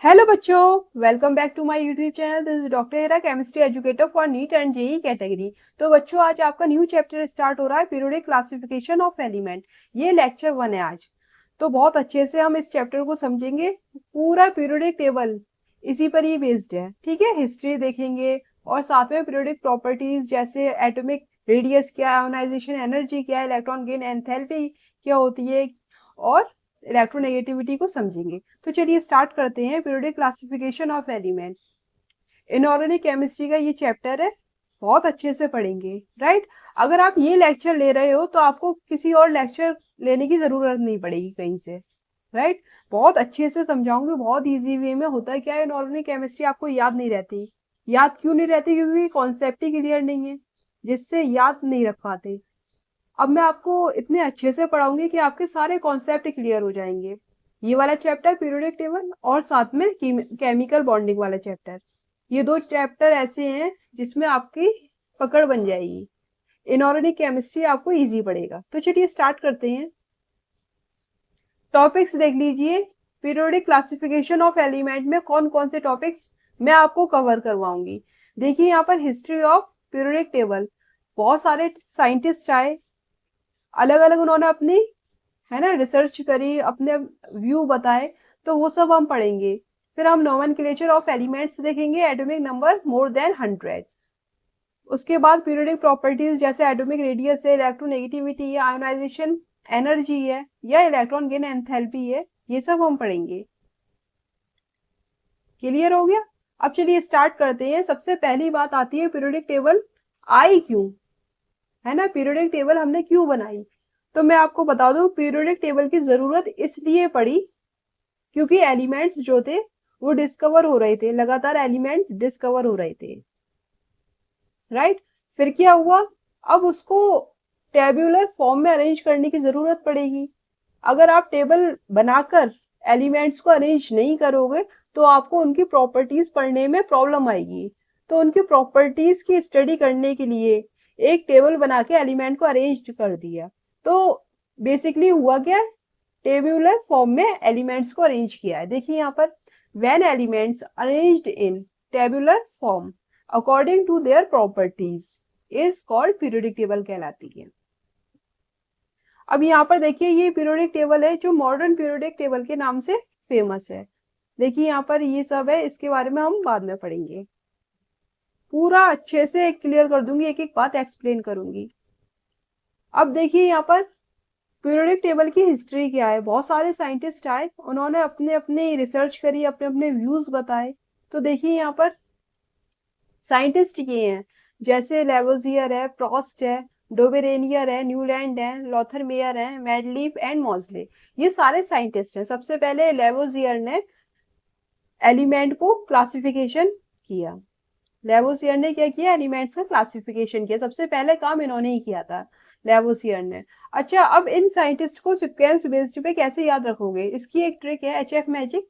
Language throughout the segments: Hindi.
हेलो बच्चों, welcome back to my YouTube channel. This is doctor Hera, chemistry educator for NEET and JEE category. तो बच्चों, आज आपका न्यू चैप्टर स्टार्ट हो रहा है, पीरियोडिक क्लासिफिकेशन ऑफ एलिमेंट। ये लेक्चर 1 है आज। तो बहुत अच्छे से हम इस चैप्टर को समझेंगे। पूरा पीरियोडिक टेबल इसी पर ही बेस्ड है, ठीक है। हिस्ट्री देखेंगे और साथ में पीरियोडिक प्रॉपर्टीज जैसे एटॉमिक रेडियस क्या है, आयोनाइजेशन एनर्जी क्या है, इलेक्ट्रॉन गेन एंथैल्पी क्या होती है और इलेक्ट्रोनेगेटिविटी को समझेंगे। तो चलिए स्टार्ट करते हैं। Periodic classification of element inorganic chemistry का ये चैप्टर है, बहुत अच्छे से पढ़ेंगे, राइट। अगर आप ये लेक्चर ले रहे हो तो आपको किसी और लेक्चर लेने की जरूरत नहीं पड़ेगी कहीं से, राइट। बहुत अच्छे से समझाऊंगी, बहुत इजी वे में। होता है क्या है, इनऑर्गेनिक केमिस्ट्री आपको याद नहीं रहती। याद क्यों नहीं रहती? क्योंकि कॉन्सेप्ट ही क्लियर नहीं है, जिससे याद नहीं रख पाते। अब मैं आपको इतने अच्छे से पढ़ाऊंगी कि आपके सारे कॉन्सेप्ट क्लियर हो जाएंगे। ये वाला चैप्टर पीरियोडिक टेबल और साथ में केमिकल बॉन्डिंग वाला चैप्टर, ये दो चैप्टर ऐसे हैं जिसमें आपकी पकड़ बन जाएगी। इनऑर्गेनिक केमिस्ट्री आपको इजी पड़ेगा। तो चलिए स्टार्ट करते हैं। टॉपिक्स देख लीजिए। पीरियोडिक क्लासिफिकेशन ऑफ एलिमेंट में कौन कौन से टॉपिक्स मैं आपको कवर करवाऊंगी। देखिए यहाँ पर हिस्ट्री ऑफ पीरियोडिक टेबल। बहुत सारे साइंटिस्ट आए, अलग अलग उन्होंने अपनी, है ना, रिसर्च करी, अपने व्यू बताए। तो वो सब हम पढ़ेंगे। फिर हम नोमेनक्लेचर ऑफ एलिमेंट्स देखेंगे, एटॉमिक नंबर मोर देन 100। उसके बाद पीरियोडिक प्रॉपर्टीज जैसे एटॉमिक रेडियस है, इलेक्ट्रोनेगेटिविटी है, आयोनाइजेशन एनर्जी है या इलेक्ट्रॉन गेन एंथैल्पी है, ये सब हम पढ़ेंगे। क्लियर हो गया? अब चलिए स्टार्ट करते हैं। सबसे पहली बात आती है पीरियोडिक टेबल आई क्यों, है ना। पीरियोडिक टेबल हमने क्यों बनाई? तो मैं आपको बता दूं, पीरियोडिक टेबल की जरूरत इसलिए पड़ी क्योंकि एलिमेंट्स जो थे वो डिस्कवर हो रहे थे, लगातार एलिमेंट्स डिस्कवर हो रहे थे, राइट। फिर क्या हुआ? अब उसको टेब्यूलर फॉर्म में अरेंज करने की जरूरत पड़ेगी। अगर आप टेबल बनाकर एलिमेंट्स को अरेंज नहीं करोगे तो आपको उनकी प्रॉपर्टीज पढ़ने में प्रॉब्लम आएगी। तो उनकी प्रॉपर्टीज की स्टडी करने के लिए एक टेबल बना के एलिमेंट को अरेंज कर दिया। तो बेसिकली हुआ क्या? टेब्यूलर फॉर्म में एलिमेंट्स को अरेंज किया है। देखिए यहाँ पर, when elements arranged in tabular form according to their properties is called periodic table कहलाती है। अब यहाँ पर देखिए, ये पीरियोडिक टेबल है जो मॉडर्न पीरियोडिक टेबल के नाम से फेमस है। देखिए यहाँ पर ये सब है, इसके बारे में हम बाद में पढ़ेंगे। पूरा अच्छे से क्लियर कर दूंगी, एक एक बात एक्सप्लेन करूंगी। अब देखिए यहाँ पर पीरियोडिक टेबल की हिस्ट्री क्या है। बहुत सारे साइंटिस्ट आए, उन्होंने अपने अपने रिसर्च करी, अपने अपने व्यूज बताए। तो देखिए यहाँ पर साइंटिस्ट ये हैं, जैसे लेवोजियर है, प्रोस्ट है, डोबेरेनियर है, न्यूलैंड है, लॉथरमेयर है, मैडलीफ एंड मॉजले। ये सारे साइंटिस्ट हैं। सबसे पहले लेवोजियर ने एलिमेंट को क्लासिफिकेशन किया। लेवोसियर ने क्या किया? एलिमेंट्स का क्लासिफिकेशन किया। सबसे पहले काम इन्होंने ही किया था, लेवोसियर ने। अच्छा, अब इन साइंटिस्ट को सीक्वेंस बेस्ड पे कैसे याद रखोगे? इसकी एक ट्रिक है, एचएफ मैजिक।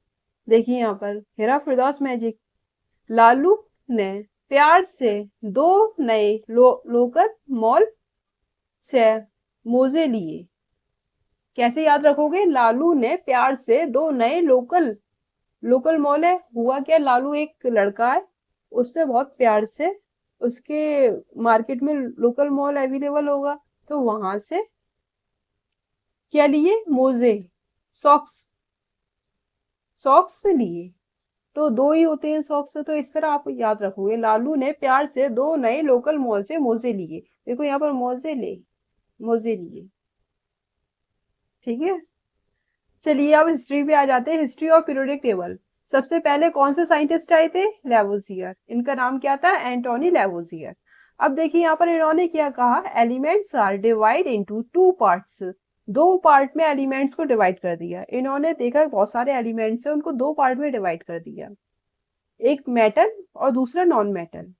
देखिए यहाँ पर हेरा फिरदौस मैजिक। लालू ने प्यार से दो नए लोकल मॉल से मोजे लिए। कैसे याद रखोगे? लालू ने प्यार से दो नए लोकल मॉल है। हुआ क्या? लालू एक लड़का है, उससे बहुत प्यार से, उसके मार्केट में लोकल मॉल अवेलेबल होगा, तो वहां से क्या लिए? मोजे, सॉक्स, सॉक्स लिए। तो दो ही होते हैं सॉक्स, तो इस तरह आप याद रखोगे, लालू ने प्यार से दो नए लोकल मॉल से मोजे लिए। देखो यहाँ पर मोजे लिए, ठीक है। चलिए अब हिस्ट्री पे आ जाते हैं। History of periodic table. सबसे पहले कौन से साइंटिस्ट आए थे? लेवोजियर। इनका नाम क्या था? Antoine Lavoisier. अब देखिए यहाँ पर इन्होंने क्या कहा, elements are divide into two parts. दो पार्ट में एलिमेंट्स को डिवाइड कर दिया। इन्होंने देखा बहुत सारे एलिमेंट्स है, उनको दो पार्ट में डिवाइड कर दिया, एक मेटल और दूसरा नॉन मेटल।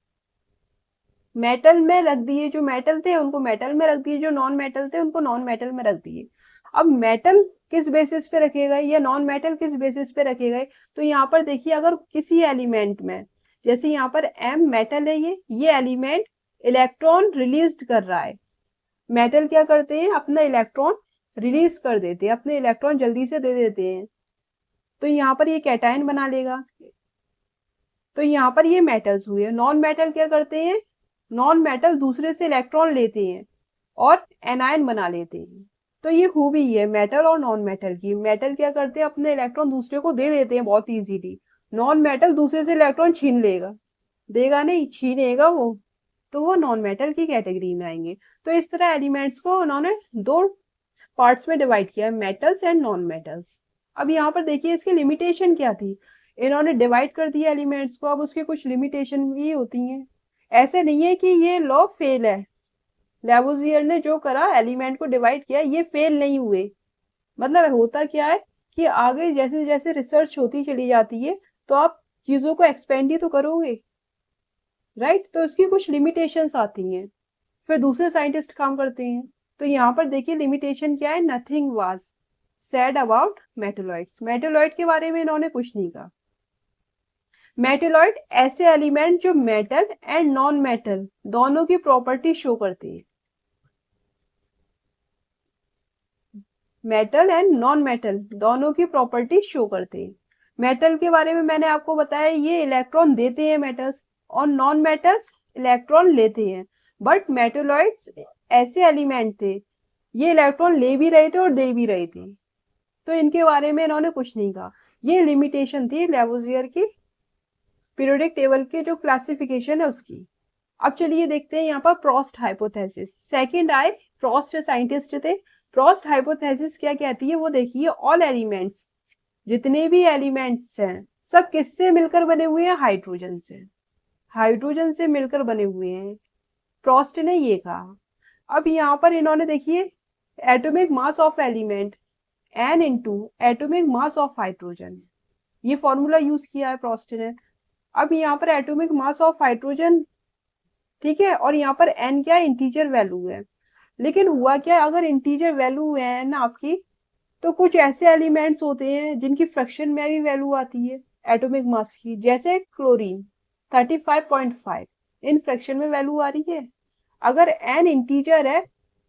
मेटल में रख दिए जो मेटल थे उनको मेटल में रख दिए, जो नॉन मेटल थे उनको नॉन मेटल में रख दिए। अब मेटल किस बेसिस पे रखे गए या नॉन मेटल किस बेसिस पे रखे गए? तो यहाँ पर देखिए, अगर किसी एलिमेंट में, जैसे यहाँ पर एम मेटल है, ये एलिमेंट इलेक्ट्रॉन रिलीज कर रहा है। मेटल क्या करते हैं? अपना इलेक्ट्रॉन रिलीज कर देते हैं, अपने इलेक्ट्रॉन जल्दी से दे देते हैं। तो यहाँ पर ये कैटायन बना लेगा। तो यहाँ पर ये मेटल्स हुए। नॉन मेटल क्या करते हैं, नॉन मेटल दूसरे से इलेक्ट्रॉन लेते हैं और एनायन बना लेते हैं। तो ये खूबी है मेटल और नॉन मेटल की। मेटल क्या करते हैं, अपने इलेक्ट्रॉन दूसरे को दे देते हैं बहुत इजीली। नॉन मेटल दूसरे से इलेक्ट्रॉन छीन लेगा, देगा नहीं, छीनेगा वो, तो वो नॉन मेटल की कैटेगरी में आएंगे। तो इस तरह एलिमेंट्स को उन्होंने दो पार्ट्स में डिवाइड किया है, मेटल्स एंड नॉन मेटल्स। अब यहाँ पर देखिए इसकी लिमिटेशन क्या थी। इन्होंने डिवाइड कर दिया एलिमेंट्स को, अब उसके कुछ लिमिटेशन भी होती हैं। ऐसे नहीं है कि ये लॉ फेल है, लेवोजियर ने जो करा एलिमेंट को डिवाइड किया ये फेल नहीं हुए। मतलब होता क्या है कि आगे जैसे जैसे रिसर्च होती चली जाती है तो आप चीजों को एक्सपेंड ही तो करोगे, राइट। तो इसकी कुछ लिमिटेशंस आती हैं, फिर दूसरे साइंटिस्ट काम करते हैं। तो यहाँ पर देखिए लिमिटेशन क्या है, nothing was said about metalloids. Metalloid के बारे में इन्होंने कुछ नहीं कहा। मेटेलॉइड ऐसे एलिमेंट जो मेटल एंड नॉन मेटल दोनों की प्रॉपर्टी शो करते हैं। मेटल एंड नॉन मेटल दोनों की प्रॉपर्टी शो करते हैं। मेटल के बारे में मैंने आपको बताया ये इलेक्ट्रॉन देते हैं मेटल्स, और नॉन मेटल्स इलेक्ट्रॉन लेते हैं। बट मेटेलॉइड्स ऐसे एलिमेंट थे ये इलेक्ट्रॉन ले भी रहे थे और दे भी रहे थे, तो इनके बारे में इन्होंने कुछ नहीं कहा। ये लिमिटेशन थी लेवोजियर की पीरियोडिक टेबल की जो क्लासिफिकेशन है उसकी। अब चलिए देखते हैं यहाँ पर प्रोस्ट हाइपोथेसिस। सेकंड आए प्रोस्ट साइंटिस्ट थे। प्रोस्ट हाइपोथेसिस क्या कहती है वो देखिए, ऑल एलिमेंट्स, जितने भी एलिमेंट्स हैं सब किससे मिलकर बने हुए हैं, हाइड्रोजन से। हाइड्रोजन से मिलकर बने हुए हैं, प्रोस्ट ने ये कहा। अब यहाँ पर इन्होंने देखिए atomic mass of element n into atomic mass of hydrogen, ये फॉर्मूला यूज किया है प्रोस्ट ने। अब यहाँ पर एटॉमिक मास ऑफ हाइड्रोजन, ठीक है, और यहाँ पर n क्या है, इंटीजर वैल्यू है। लेकिन हुआ क्या, अगर इंटीजर वैल्यू है ना आपकी, तो कुछ ऐसे एलिमेंट्स होते हैं जिनकी फ्रैक्शन में भी वैल्यू आती है एटॉमिक मास की, जैसे क्लोरीन 35.5 इन फ्रैक्शन में वैल्यू आ रही है। अगर n इंटीजर है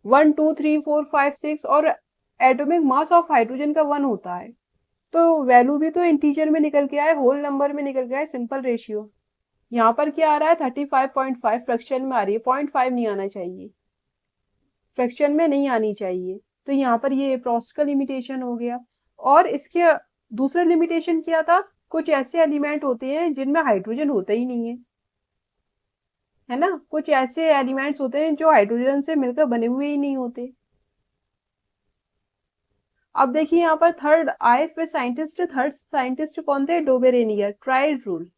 1 2 3 4 5 6 और एटॉमिक मास ऑफ हाइड्रोजन का 1 होता है, तो वैल्यू भी तो इंटीजर में निकल के आए, होल नंबर में निकल के आए, सिंपल रेशियो। यहाँ पर क्या आ रहा है 35.5 फ्रैक्शन में आ रही है, 0.5 नहीं आना चाहिए, फ्रैक्शन में नहीं आनी चाहिए। तो यहाँ पर ये प्रोस्ट का लिमिटेशन हो गया। और इसके दूसरा लिमिटेशन क्या था, कुछ ऐसे एलिमेंट होते हैं जिनमें हाइड्रोजन होता ही नहीं है ना, कुछ ऐसे एलिमेंट्स होते हैं जो हाइड्रोजन से मिलकर बने हुए ही नहीं होते। अब देखिए यहाँ पर थर्ड आए फिर साइंटिस्ट। थर्ड साइंटिस्ट कौन थे, Dobereiner, tried rule.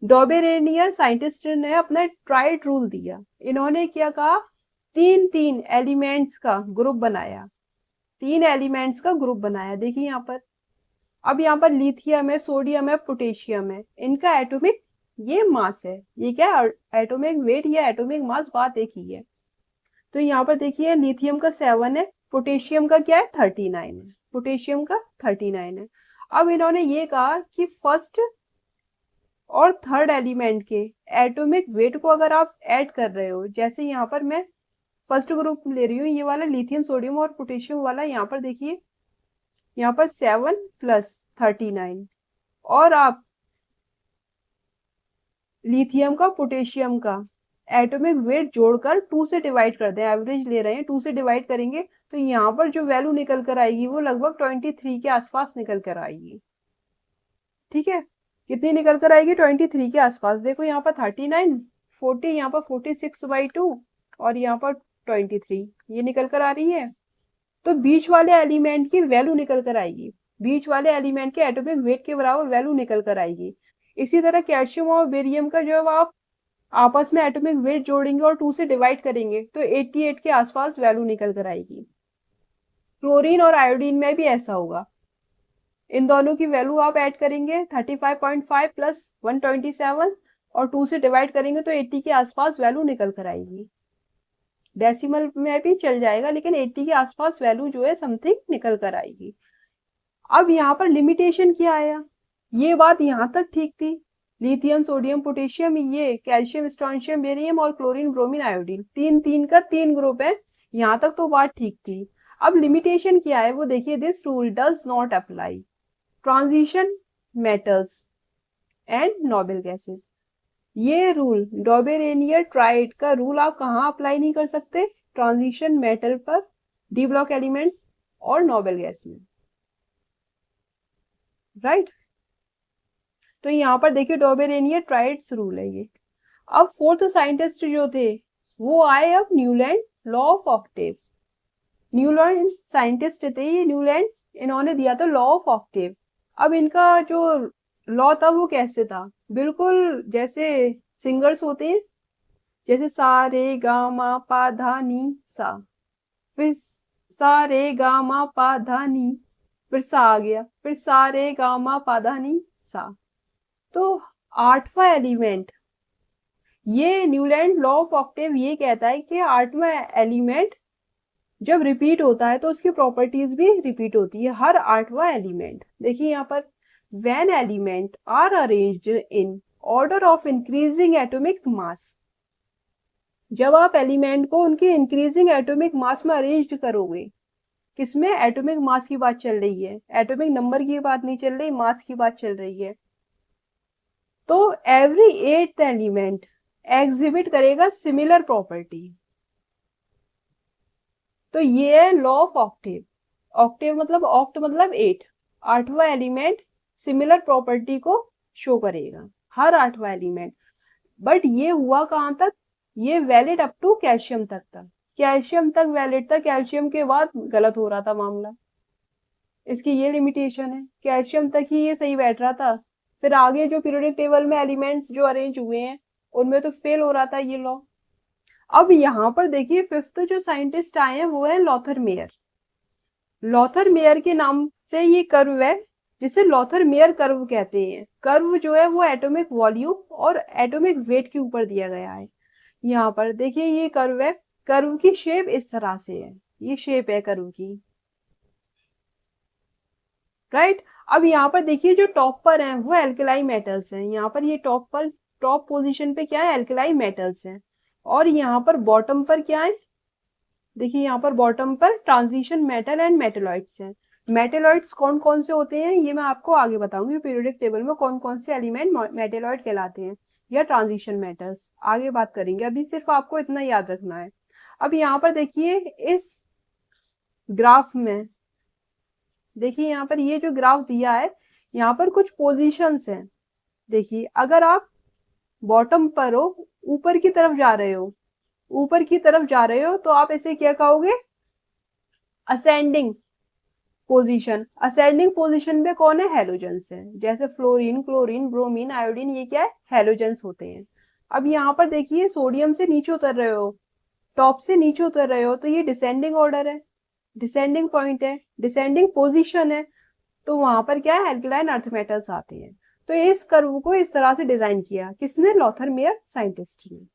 Dobereiner scientist ने अपना ट्राइड रूल दिया। इन्होंने क्या कहा, तीन तीन एलिमेंट्स का ग्रुप बनाया, तीन एलिमेंट्स का ग्रुप बनाया। देखिए यहाँ पर, अब यहाँ पर लिथियम है, सोडियम है, पोटेशियम है, इनका एटॉमिक ये मास है, ये क्या एटॉमिक वेट या एटॉमिक मास बात एक ही है। तो यहाँ पर देखिए लिथियम का 7 है, पोटेशियम का क्या है 39 है, पोटेशियम का 39 है। अब इन्होंने ये कहा कि फर्स्ट और थर्ड एलिमेंट के एटॉमिक वेट को अगर आप ऐड कर रहे हो, जैसे यहाँ पर मैं फर्स्ट ग्रुप ले रही हूँ ये वाला लिथियम सोडियम और पोटेशियम वाला, यहाँ पर देखिए यहाँ पर 7 + 39, और आप लिथियम का पोटेशियम का एटॉमिक वेट जोड़कर 2 से डिवाइड कर दें, एवरेज ले रहे हैं 2 से डिवाइड करेंगे, तो यहाँ पर जो वैल्यू निकल कर आएगी वो लगभग 23 के आसपास निकल कर आएगी। ठीक है, कितनी निकल कर आएगी, 23 के आसपास। देखो यहाँ पर 39, 40, यहाँ पर 46/2 और यहाँ पर 23, ये निकल कर आ रही है। तो बीच वाले एलिमेंट की वैल्यू निकल कर आएगी, बीच वाले एलिमेंट के एटॉमिक वेट के बराबर वैल्यू निकल कर आएगी। इसी तरह कैल्शियम और बेरियम का जब आप आपस में एटॉमिक वेट जोड़ेंगे और 2 से डिवाइड करेंगे तो 88 के आसपास वैल्यू निकल कर आएगी। क्लोरीन और आयोडीन में भी ऐसा होगा, इन दोनों की वैल्यू आप ऐड करेंगे 35.5 + 127 और 2 से डिवाइड करेंगे तो 80 के आसपास वैल्यू निकल कर आएगी। डेसिमल में भी चल जाएगा लेकिन 80 के आसपास वैल्यू जो है समथिंग निकल कर आएगी। अब यहाँ पर लिमिटेशन क्या आया, ये बात यहाँ तक ठीक थी, लिथियम सोडियम पोटेशियम, ये कैल्शियम स्ट्रोंशियम बेरियम और क्लोरीन ब्रोमीन आयोडीन, 3 का 3 ग्रुप है, यहाँ तक तो बात ठीक थी। अब लिमिटेशन क्या है वो देखिए, this rule does not apply, transition metals and noble gases. ये रूल डॉबेरेनियर ट्राइड का रूल आप कहाँ अप्लाई नहीं कर सकते? ट्रांजिशन मेटल पर, डी ब्लॉक एलिमेंट्स और नोबल गैस में, राइट। तो यहाँ पर देखिए डॉबेरेनियर ट्राइड्स रूल है ये। अब फोर्थ साइंटिस्ट जो थे वो आए अब Newland law of octaves. Newland scientist थे ये, न्यूलैंड, इन्होंने दिया था लॉ ऑफ ऑक्टेव। अब इनका जो लॉ था वो कैसे था? बिल्कुल जैसे सिंगर्स होते हैं, जैसे सा रे गा मा पा धा नी सा, फिर सा रे गा मा पा धा नी, फिर सा आ गया, फिर सा रे गा मा पा धा नी सा। तो आठवां एलिमेंट, ये न्यूलैंड लॉ ऑफ ऑक्टेव ये कहता है कि आठवां एलिमेंट जब रिपीट होता है तो उसकी प्रॉपर्टीज भी रिपीट होती है, हर आठवां एलिमेंट। देखिए यहाँ पर, when element are arranged in order of increasing atomic mass, जब आप एलिमेंट को उनके इंक्रीजिंग एटॉमिक मास में अरेंज करोगे, किसमें? एटॉमिक मास की बात चल रही है, एटॉमिक नंबर की बात नहीं चल रही, मास की बात चल रही है। तो एवरी एट्थ एलिमेंट एग्जिबिट करेगा सिमिलर प्रॉपर्टी। तो ये है लॉ ऑफ ऑक्टेव। ऑक्टेव मतलब, ऑक्ट मतलब 8, आठवां एलिमेंट सिमिलर प्रॉपर्टी को शो करेगा, हर आठवां एलिमेंट। बट ये हुआ कहां तक? ये वैलिड अप टू कैल्शियम तक था, कैल्शियम तक वैलिड था, कैल्शियम के बाद गलत हो रहा था मामला। इसकी ये लिमिटेशन है, कैल्शियम तक ही ये सही बैठ रहा था, फिर आगे जो पीरियोडिक टेबल में एलिमेंट्स जो अरेंज हुए हैं उनमें तो फेल हो रहा था ये लॉ। अब यहाँ पर देखिए फिफ्थ जो साइंटिस्ट आए हैं वो है लॉथर मेयर। लॉथर मेयर के नाम से ये कर्व है, जिसे लॉथर मेयर कर्व कहते हैं। कर्व जो है वो एटॉमिक वॉल्यूम और एटॉमिक वेट के ऊपर दिया गया है। यहाँ पर देखिए ये कर्व है, कर्व की शेप इस तरह से है, ये शेप है कर्व की, राइट। अब यहाँ पर देखिए जो टॉप पर हैं वो एल्कलाई मेटल्स हैं, यहाँ पर ये टॉप पर, टॉप पोजीशन पे क्या है? एल्कलाई मेटल्स हैं। और यहाँ पर बॉटम पर क्या है? देखिए यहाँ पर बॉटम पर ट्रांजिशन मेटल एंड मेटेलॉइड्स हैं। मेटेलॉइड्स कौन कौन से होते हैं ये मैं आपको आगे बताऊंगी, पीरियोडिक टेबल में कौन कौन से एलिमेंट मेटेलॉइड कहलाते हैं या ट्रांजिशन मेटल्स, आगे बात करेंगे, अभी सिर्फ आपको इतना याद रखना है। अब यहाँ पर देखिए इस ग्राफ में, देखिए यहाँ पर ये जो ग्राफ दिया है यहाँ पर कुछ पोजीशंस हैं। देखिए अगर आप बॉटम पर हो, ऊपर की तरफ जा रहे हो, ऊपर की तरफ जा रहे हो तो आप इसे क्या कहोगे? Ascending position. असेंडिंग पोजीशन में कौन है? हैलोजेंस है, जैसे फ्लोरीन, क्लोरीन, ब्रोमीन, आयोडीन, ये क्या है? हैलोजेंस होते हैं। अब यहाँ पर देखिए सोडियम से नीचे उतर रहे हो, टॉप से नीचे उतर रहे हो, तो ये डिसेंडिंग ऑर्डर है, डिसेंडिंग पॉइंट है, डिसेंडिंग पोजीशन है, तो वहां पर क्या है? एल्कलाइन अर्थ मेटल्स आते हैं। तो इस कर्व को इस तरह से डिजाइन किया किसने? लॉथर मेयर साइंटिस्ट ने।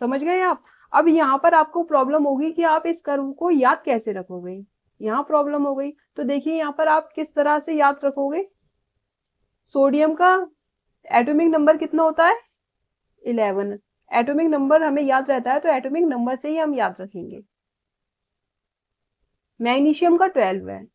समझ गए आप? अब यहाँ पर आपको प्रॉब्लम होगी कि आप इस कर्व को याद कैसे रखोगे, यहाँ प्रॉब्लम हो गई। तो देखिए यहाँ पर आप किस तरह से याद रखोगे? सोडियम का एटॉमिक नंबर कितना होता है? 11। एटॉमिक नंबर हमें याद रहता है तो एटॉमिक नंबर से ही हम याद रखेंगे। मैग्नीशियम का 12 है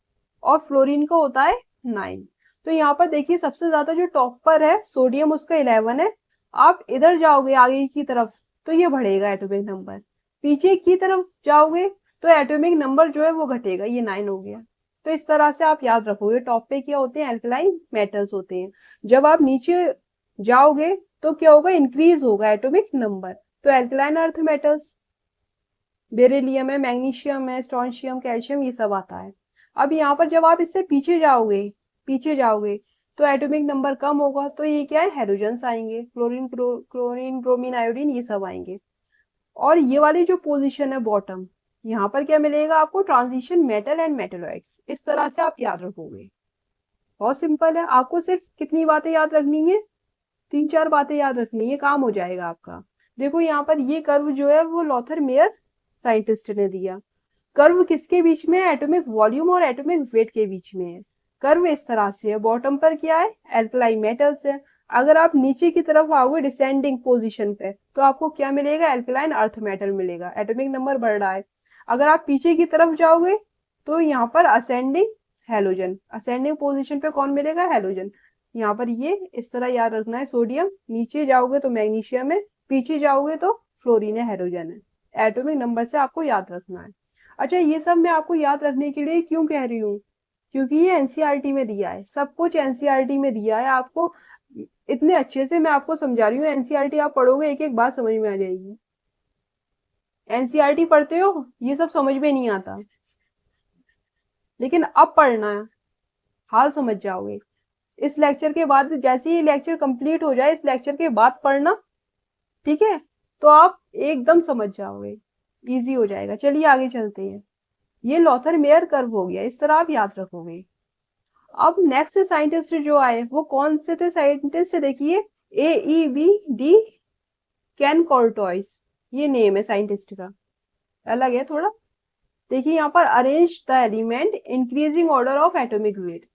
और फ्लोरीन का होता है 9। तो यहाँ पर देखिए सबसे ज्यादा जो टॉप पर है सोडियम, उसका 11 है। आप इधर जाओगे आगे की तरफ तो ये बढ़ेगा एटॉमिक नंबर, पीछे की तरफ जाओगे तो एटॉमिक नंबर जो है वो घटेगा, ये 9 हो गया। तो इस तरह से आप याद रखोगे। टॉप पे क्या होते हैं? एल्कलाइन मेटल्स होते हैं। जब आप नीचे जाओगे तो क्या होगा? इंक्रीज होगा एटॉमिक नंबर, तो एल्कलाइन अर्थ मेटल्स, बेरिलियम है, मैग्नीशियम है, स्ट्रोंशियम, कैल्शियम, ये सब आता है। अब यहाँ पर जब आप इससे पीछे जाओगे, पीछे जाओगे तो एटॉमिक नंबर कम होगा, तो ये क्या है? हैलोजेंस आएंगे, फ्लोरीन, क्लोरीन, ब्रोमीन, आयोडीन, ये सब आएंगे। और ये वाली जो पोजीशन है बॉटम, यहाँ पर क्या मिलेगा आपको? Transition metal and metalloids. इस तरह से आप याद रखोगे। बहुत सिंपल है, आपको सिर्फ कितनी बातें याद रखनी है? 3-4 बातें याद रखनी है, काम हो जाएगा आपका। देखो यहाँ पर ये कर्व जो है वो लॉथर मेयर साइंटिस्ट ने दिया। कर्व किसके बीच में है? एटॉमिक वॉल्यूम और एटॉमिक वेट के बीच में है। कर्व इस तरह से है, बॉटम पर क्या है? एल्कलाई मेटल्स है। अगर आप नीचे की तरफ आओगे डिसेंडिंग पोजीशन पे तो आपको क्या मिलेगा? एल्कलाइन अर्थ मेटल मिलेगा, एटॉमिक नंबर बढ़ रहा है। अगर आप पीछे की तरफ जाओगे तो यहाँ पर असेंडिंग हैलोजन, असेंडिंग पोजीशन पे कौन मिलेगा, हैलोजन। यहाँ पर ये इस तरह याद रखना है, सोडियम, नीचे जाओगे तो मैग्नीशियम है, पीछे जाओगे तो फ्लोरीन है, हैलोजन है। एटॉमिक नंबर से आपको याद रखना है। अच्छा, ये सब मैं आपको याद रखने के लिए क्यों कह रही हूँ, क्योंकि ये एनसीईआरटी में दिया है, सब कुछ एनसीईआरटी में दिया है आपको। इतने अच्छे से मैं आपको समझा रही हूँ, एनसीईआरटी आप पढ़ोगे एक एक बात समझ में आ जाएगी। एनसीईआरटी पढ़ते हो ये सब समझ में नहीं आता, लेकिन अब पढ़ना है, हाल समझ जाओगे। इस लेक्चर के बाद, जैसे ही लेक्चर कंप्लीट हो जाए, इस लेक्चर के बाद पढ़ना, ठीक है, तो आप एकदम समझ जाओगे, इजी हो जाएगा। चलिए आगे चलते हैं। ये लॉथर मेयर कर्व हो गया, इस तरह आप याद रखोगे। अब नेक्स्ट साइंटिस्ट जो आए वो कौन से थे साइंटिस्ट, देखिए, AEB कैन कॉर्टोइस, ये नेम है साइंटिस्ट का, अलग है थोड़ा। देखिए यहाँ पर arrange the element increasing order of atomic weight.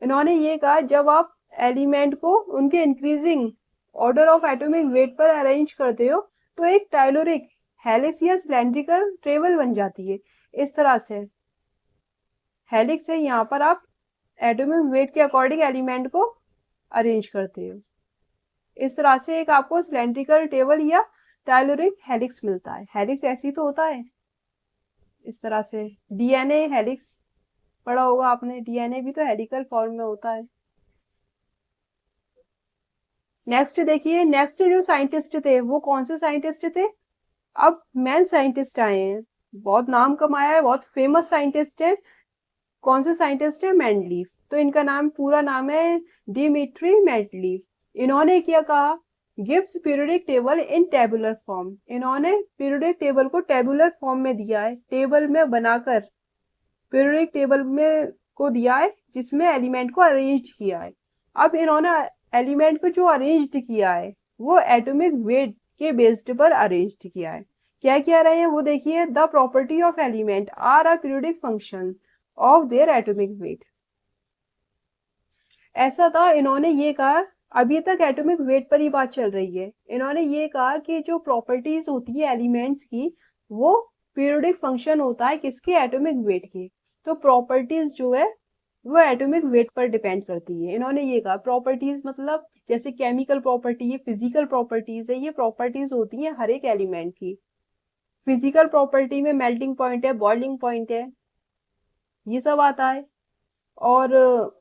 इन्होंने ये कहा जब आप एलिमेंट को उनके increasing order of atomic weight पर अरेंज करते हो तो एक टाइलोरिक हेलिक्स या सिलेंड्रिकल ट्रेवल बन जाती है। इस तरह से हेलिक्स है, यहाँ पर आप एटॉमिक वेट के अकॉर्डिंग एलिमेंट को अरेंज करते हो। इस तरह से एक आपको सिलेंड्रिकल टेबल या टाइलोरिक हेलिक्स मिलता है। हेलिक्स ऐसी तो होता है इस तरह से। डीएनए हेलिक्स पढ़ा होगा आपने, डीएनए भी तो हेलिकल फॉर्म में होता है। नेक्स्ट देखिए, नेक्स्ट जो साइंटिस्ट थे वो कौन से साइंटिस्ट थे, अब मैन साइंटिस्ट आए हैं, बहुत नाम कमाया है, बहुत फेमस साइंटिस्ट है। कौन से साइंटिस्ट है, मेंडलीफ। तो इनका नाम, पूरा नाम है डिमिट्री मेंडलीफ। इन्होंने क्या कहा, गिव्स पीरियोडिक टेबल इन टेबुलर फॉर्म। इन्होंने पीरियोडिक टेबल को टेबुलर फॉर्म में दिया है, टेबल में बनाकर पीरियोडिक टेबल में को दिया है, जिसमें एलिमेंट को अरेंज किया है। अब इन्होंने एलिमेंट को जो अरेंज किया है वो एटॉमिक वेट के बेस्ड पर अरेंज किया है। क्या क्या रहे हैं वो देखिए, the property of element are a periodic function of their atomic weight. ऐसा था, इन्होंने ये कहा, अभी तक एटॉमिक वेट पर ही बात चल रही है, इन्होंने ये कहा कि जो प्रॉपर्टीज होती है एलिमेंट्स की वो पीरियोडिक फंक्शन होता है किसके, एटॉमिक वेट के। तो प्रॉपर्टीज जो है वो एटॉमिक वेट पर डिपेंड करती है। इन्होंने ये कहा प्रॉपर्टीज मतलब जैसे केमिकल प्रॉपर्टी है, फिजिकल प्रॉपर्टीज है, ये प्रॉपर्टीज होती हैं हर एक एलिमेंट की। फिजिकल प्रॉपर्टी में मेल्टिंग पॉइंट है, बॉइलिंग पॉइंट है, ये सब आता है। और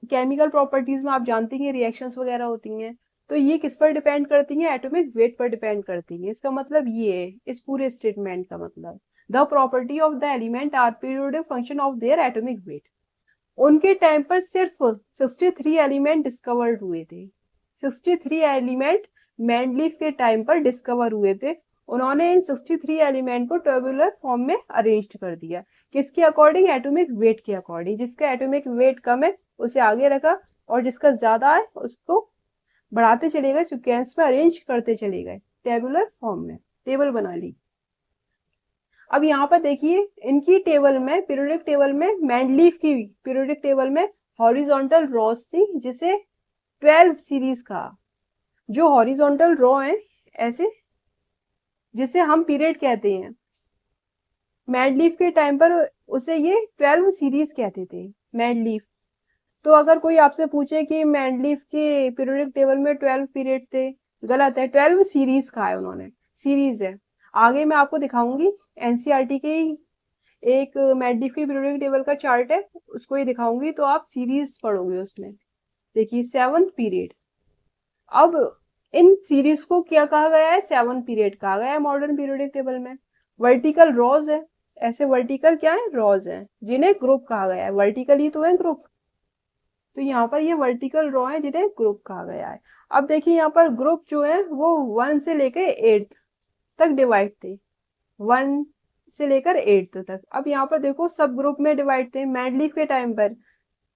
केमिकल प्रॉपर्टीज में आप जानते हैं रिएक्शंस वगैरह होती हैं। तो ये किस पर डिपेंड करती हैं, एटॉमिक वेट पर डिपेंड करती हैं। इसका मतलब ये है इस पूरे स्टेटमेंट का मतलब, the property of the element are periodic function of their atomic weight. उनके टाइम पर सिर्फ 63 एलिमेंट डिस्कवर्ड हुए थे। 63 एलिमेंट मेंडलीफ के टाइम पर डिस्कवर हुए थे। उन्होंने इन 63 एलिमेंट को टेबुलर फॉर्म में अरेंज कर दिया, किसके अकॉर्डिंग, एटॉमिक वेट के अकॉर्डिंग। जिसका एटॉमिक वेट कम है उसे आगे रखा, और जिसका ज्यादा है उसको बढ़ाते चले गए, सीक्वेंस में अरेंज करते चले गए, टेबुलर फॉर्म में टेबल बना ली। अब यहाँ पर देखिए इनकी टेबल में, पीरियोडिक टेबल में, मेंडलीफ की पीरियोडिक टेबल में हॉरिजॉन्टल रॉस थी, जिसे 12 सीरीज कहा। जो हॉरिजॉन्टल रॉ है ऐसे, जिसे हम पीरियड कहते हैं, मेंडलीफ के टाइम पर उसे ये 12 सीरीज कहते थे, मेंडलीफ। तो अगर कोई आपसे पूछे कि मेंडलीफ के पीरियोडिक टेबल में 12 पीरियड थे, गलत है, 12 सीरीज कहा है उन्होंने, सीरीज है। आगे मैं आपको दिखाऊंगी एनसीईआरटी के एक मेंडलीफ की पीरियोडिक टेबल का चार्ट है, उसको ही दिखाऊंगी, तो आप सीरीज पढ़ोगे उसमें। देखिए 7th पीरियड। अब इन सीरीज को क्या कहा गया है, 7 पीरियड कहा गया है मॉडर्न पीरियोडिक टेबल में। वर्टिकल रॉज है, ऐसे वर्टिकल क्या है, रॉज है, जिन्हें ग्रुप कहा गया है। वर्टिकल ही तो है ग्रुप, तो यहाँ पर ये वर्टिकल रॉ है जिन्हें ग्रुप कहा गया है। अब देखिए यहाँ पर ग्रुप जो है वो 1 से लेकर 8 तक डिवाइड थे, 1 से लेकर 8 तक। अब यहाँ पर देखो सब ग्रुप में डिवाइड थे। मेंडलीफ के टाइम पर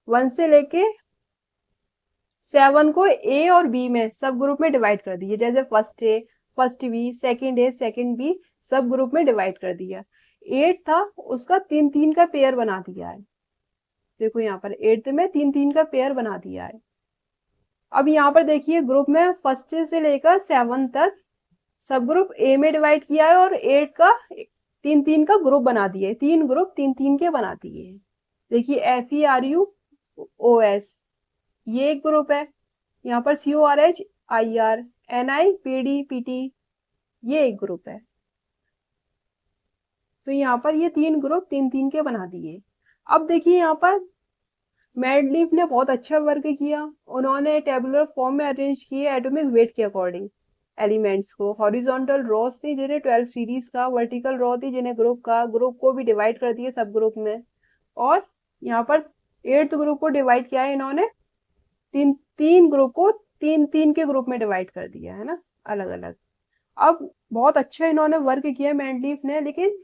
1 से लेके 7 को ए और बी में सब ग्रुप में डिवाइड कर दिए, जैसे first A, first B, second A, second B, subgroup में डिवाइड कर दिया। 8 था उसका 3-3 का पेयर बना दिया है। देखो यहाँ पर 8th में 3-3 का पेयर बना दिया है। अब यहाँ पर देखिए ग्रुप में फर्स्ट से लेकर 7 तक सब ग्रुप ए में डिवाइड किया है, और 8 का 3-3 का ग्रुप बना दिए, 3 ग्रुप 3-3 के बना दिए। देखिए FERU OS ये एक ग्रुप है, यहाँ पर CORH IR NI PD PT ये एक ग्रुप है। तो यहाँ पर ये 3 ग्रुप 3-3 के बना दिए। अब देखिए यहाँ पर मैडलीफ ने बहुत अच्छा वर्क किया, उन्होंने टेबुलर फॉर्म में अरेंज किए एटॉमिक वेट के अकॉर्डिंग एलिमेंट्स को। हॉरिजॉन्टल रॉस थी जिन्हें 12 सीरीज का, वर्टिकल रॉ थी जिन्हें ग्रुप का, ग्रुप को भी डिवाइड कर दिए सब ग्रुप में। और यहाँ पर 8th ग्रुप को डिवाइड किया है इन्होंने, तीन तीन ग्रुप को 3-3 के ग्रुप में डिवाइड कर दिया है ना, अलग अलग। अब बहुत अच्छा इन्होंने वर्क किया मैडलीफ ने, लेकिन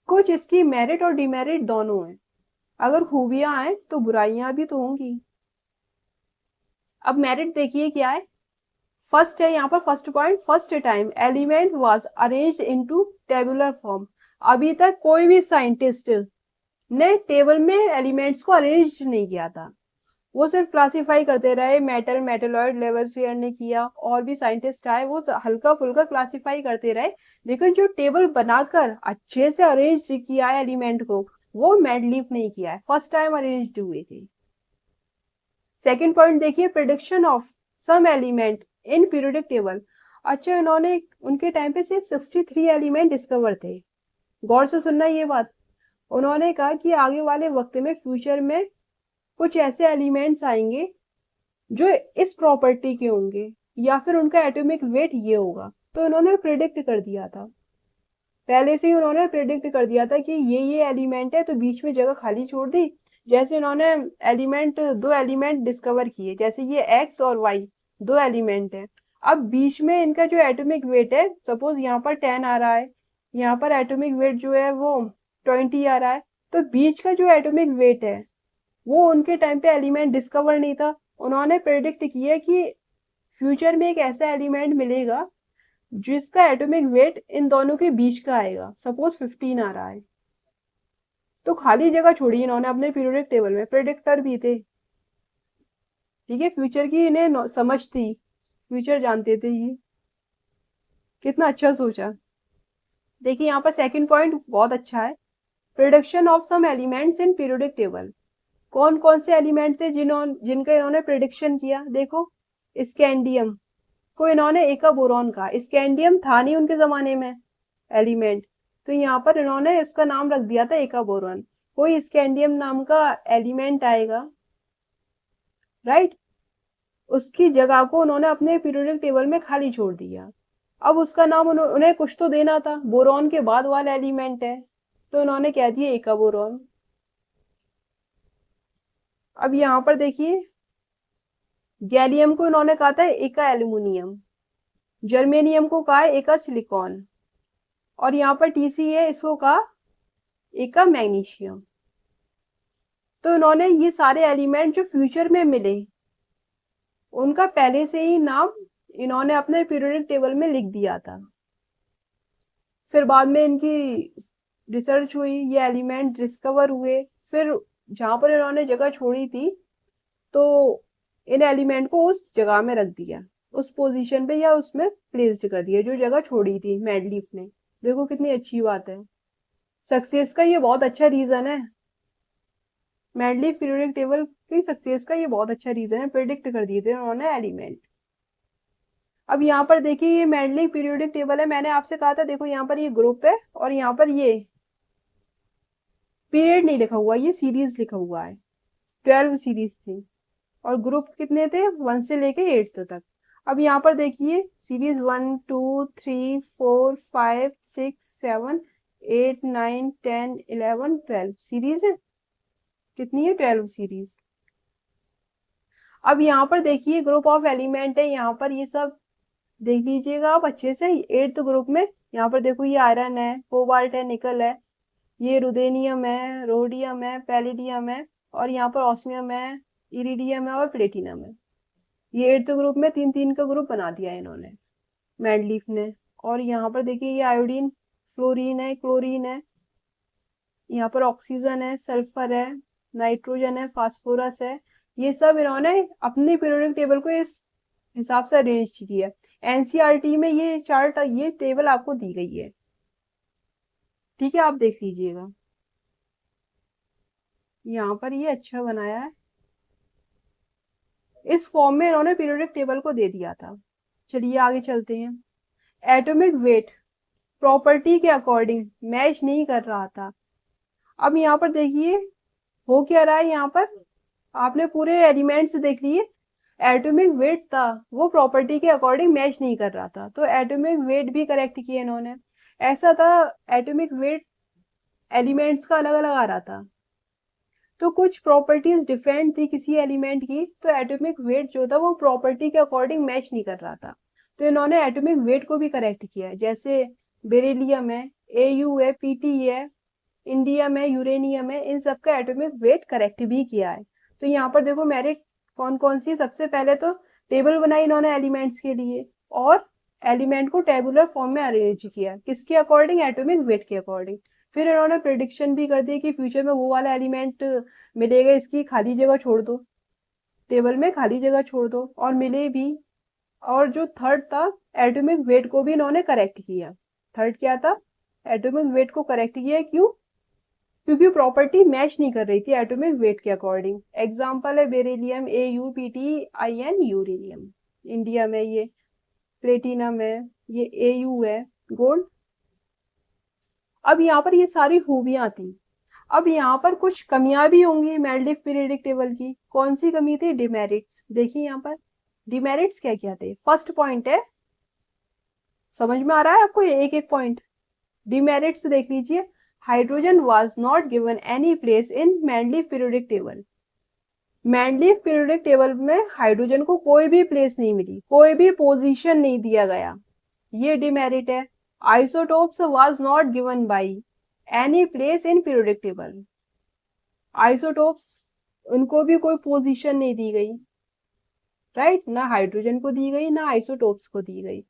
कुछ इसकी मेरिट और डिमेरिट दोनों हैं। अगर खूबियां आए तो बुराइयां भी तो होंगी। अब मेरिट देखिए क्या है। फर्स्ट है यहाँ पर, first point, first time element was arranged into tabular form. अभी तक कोई भी साइंटिस्ट ने टेबल में एलिमेंट्स को अरेंज नहीं किया था, वो सिर्फ क्लासिफाई करते रहे। मेटल, मेटलॉइड, लेवलसियर ने किया, और भी साइंटिस्ट आए वो हल्का फुल्का क्लासिफाई करते रहे, लेकिन जो टेबल बनाकर अच्छे से अरेंज किया है एलिमेंट को, वो मैडलीफ नहीं किया है, फर्स्ट टाइम अरेंज्ड हुए थे। सेकंड पॉइंट देखिए, prediction of some element in periodic table. अच्छा, इन्होंने उनके टाइम पे सिर्फ 63 एलिमेंट डिस्कवर थे। गौर से सुनना ये बात, उन्होंने कहा कि आगे वाले वक्त में, फ्यूचर में कुछ ऐसे एलिमेंट्स आएंगे जो इस प्रॉपर्टी के होंगे, या फिर उनका एटॉमिक वेट ये होगा। तो इन्होंने प्रिडिक्ट कर दिया था, पहले से ही उन्होंने प्रिडिक्ट कर दिया था कि ये एलिमेंट है, तो बीच में जगह खाली छोड़ दी। जैसे इन्होंने दो एलिमेंट डिस्कवर किए, जैसे ये एक्स और वाई दो एलिमेंट है। अब बीच में इनका जो एटॉमिक वेट है, सपोज यहाँ पर 10 आ रहा है, यहाँ पर एटॉमिक वेट जो है वो 20 आ रहा है, तो बीच का जो एटॉमिक वेट है वो उनके टाइम पे एलिमेंट डिस्कवर नहीं था। उन्होंने प्रेडिक्ट किया कि फ्यूचर में एक ऐसा एलिमेंट मिलेगा जिसका एटॉमिक वेट इन दोनों के बीच का आएगा, सपोज 15 आ रहा है, तो खाली जगह छोड़ी इन्होंने अपने पीरियोडिक टेबल में। प्रेडिक्टर भी थे, ठीक है, फ्यूचर की इन्हें समझ थी, फ्यूचर जानते थे ये, कितना अच्छा सोचा। देखिए यहाँ पर सेकंड पॉइंट बहुत अच्छा है, prediction of some elements in periodic table. कौन कौन से एलिमेंट थे जिनका इन्होंने प्रिडिक्शन किया। देखो, स्कैंडियम को इन्होंने एका बोरॉन का, स्कैंडियम था नहीं उनके जमाने में एलिमेंट, तो यहाँ पर इन्होंने उसका नाम रख दिया था एका बोरॉन। कोई स्कैंडियम नाम का एलिमेंट आएगा, राइट, उसकी जगह को उन्होंने अपने पीरियोडिक टेबल में खाली छोड़ दिया। अब उसका नाम उन्हें कुछ तो देना था, बोरॉन के बाद वाला एलिमेंट है, तो उन्होंने कह दिया एका बोरॉन। अब यहाँ पर देखिए, गैलियम को इन्होंने कहा था एका एल्यूमिनियम, जर्मेनियम को कहा है एका सिलिकॉन, और यहाँ पर TC है, इसको कहा एका मैग्नीशियम। तो इन्होंने ये सारे एलिमेंट जो फ्यूचर में मिले, उनका पहले से ही नाम इन्होंने अपने पीरियोडिक टेबल में लिख दिया था। फिर बाद में इनकी रिसर्च हुई, ये एलिमेंट डिस्कवर हुए, फिर जहां पर इन्होंने जगह छोड़ी थी, तो इन एलिमेंट को उस जगह में रख दिया, उस पोजीशन पे या उसमें प्लेस्ड कर दिया जो जगह छोड़ी थी मैडलीफ ने। देखो कितनी अच्छी बात है, सक्सेस का ये बहुत अच्छा रीजन है। मैडलीफ पीरियोडिक टेबल की सक्सेस का ये बहुत अच्छा रीजन है, प्रिडिक्ट कर दिए थे उन्होंने एलिमेंट। अब यहाँ पर देखिए, ये मैडलीफ पीरियोडिक टेबल है, मैंने आपसे कहा था, देखो यहाँ पर ये ग्रुप है और यहाँ पर ये पीरियड नहीं लिखा हुआ, ये सीरीज लिखा हुआ है। 12 सीरीज थी और ग्रुप कितने थे, 1 से लेके 8 तक। अब यहाँ पर देखिए, सीरीज 1 2 3 4 5 6 7 8 9 10 11 12 सीरीज है। कितनी है, 12 सीरीज। अब यहाँ पर देखिए, ग्रुप ऑफ एलिमेंट है, यहाँ पर ये सब देख लीजिएगा आप अच्छे से। 8th ग्रुप में यहाँ पर देखो, ये आयरन है, कोबाल्ट है, निकल है, ये रुदेनियम है, रोडियम है, पैलिडियम है, और यहाँ पर ऑस्मियम है, इरिडियम है और प्लेटिनम है। ये 8th ग्रुप में 3-3 का ग्रुप बना दिया इन्होंने मैडलीफ ने। और यहाँ पर देखिए, ये आयोडीन, फ्लोरीन है, क्लोरीन है, यहाँ पर ऑक्सीजन है, सल्फर है, नाइट्रोजन है, फास्फोरस है। ये सब इन्होंने अपने पीरियोडिक टेबल को इस हिसाब से अरेंज किया। NCERT में ये चार्ट, ये टेबल आपको दी गई है, ठीक है, आप देख लीजिएगा, यहाँ पर ये अच्छा बनाया है। इस फॉर्म में इन्होंने पीरियोडिक टेबल को दे दिया था। चलिए आगे चलते हैं। एटॉमिक वेट प्रॉपर्टी के अकॉर्डिंग मैच नहीं कर रहा था। अब यहाँ पर देखिए हो क्या रहा है, यहाँ पर आपने पूरे एलिमेंट्स देख लिए, एटॉमिक वेट था वो प्रॉपर्टी के अकॉर्डिंग मैच नहीं कर रहा था, तो एटॉमिक वेट भी करेक्ट किया इन्होंने। ऐसा था एटॉमिक वेट एलिमेंट्स का अलग अलग आ रहा था, तो कुछ प्रॉपर्टीज डिफरेंट थी किसी एलिमेंट की, तो एटॉमिक वेट जो था वो प्रॉपर्टी के अकॉर्डिंग मैच नहीं कर रहा था, तो इन्होंने एटॉमिक वेट को भी करेक्ट किया। जैसे बेरिलियम है, एयू है, पीटी है, इंडियम है, यूरेनियम है, इन सब का एटॉमिक वेट करेक्ट भी किया है। तो यहाँ पर देखो मेरिट कौन कौन सी, सबसे पहले तो टेबल बनाई इन्होंने एलिमेंट्स के लिए, और एलिमेंट को टेबुलर फॉर्म में अरेंज किया, किसके अकॉर्डिंग, एटॉमिक वेट के अकॉर्डिंग। फिर इन्होंने प्रिडिक्शन भी कर दी कि फ्यूचर में वो वाला एलिमेंट मिलेगा, इसकी खाली जगह छोड़ दो, टेबल में खाली जगह छोड़ दो, और मिले भी। और जो थर्ड था, एटॉमिक वेट को भी इन्होंने करेक्ट किया। थर्ड क्या था, एटॉमिक वेट को करेक्ट किया, क्यों, क्योंकि प्रॉपर्टी मैच नहीं कर रही थी एटॉमिक वेट के अकॉर्डिंग। एग्जांपल है बेरिलियम, AuPtIn, यूरेनियम, इंडियम है ये, प्लेटिनम है ये, Au है, गोल्ड। अब यहाँ पर ये सारी खूबियां थी। अब यहाँ पर कुछ कमियां भी होंगी मेल्डिव पीरियोडिक टेबल की। कौन सी कमी थी, डिमेरिट्स। देखिए यहाँ पर डिमेरिट्स क्या क्या थे। फर्स्ट पॉइंट है, समझ में आ रहा है आपको, ये एक एक पॉइंट। डिमेरिट्स देख लीजिए, hydrogen was not given any place in Mendeleev periodic table. Mendeleev periodic table में हाइड्रोजन को कोई भी प्लेस नहीं मिली, कोई भी पोजीशन नहीं दिया गया, ये डिमेरिट है। Isotopes was not given by any place in periodic table. Isotopes, उनको भी कोई पोजीशन नहीं दी गई, राइट, ना हाइड्रोजन को दी गई ना आइसोटोप्स को दी गई।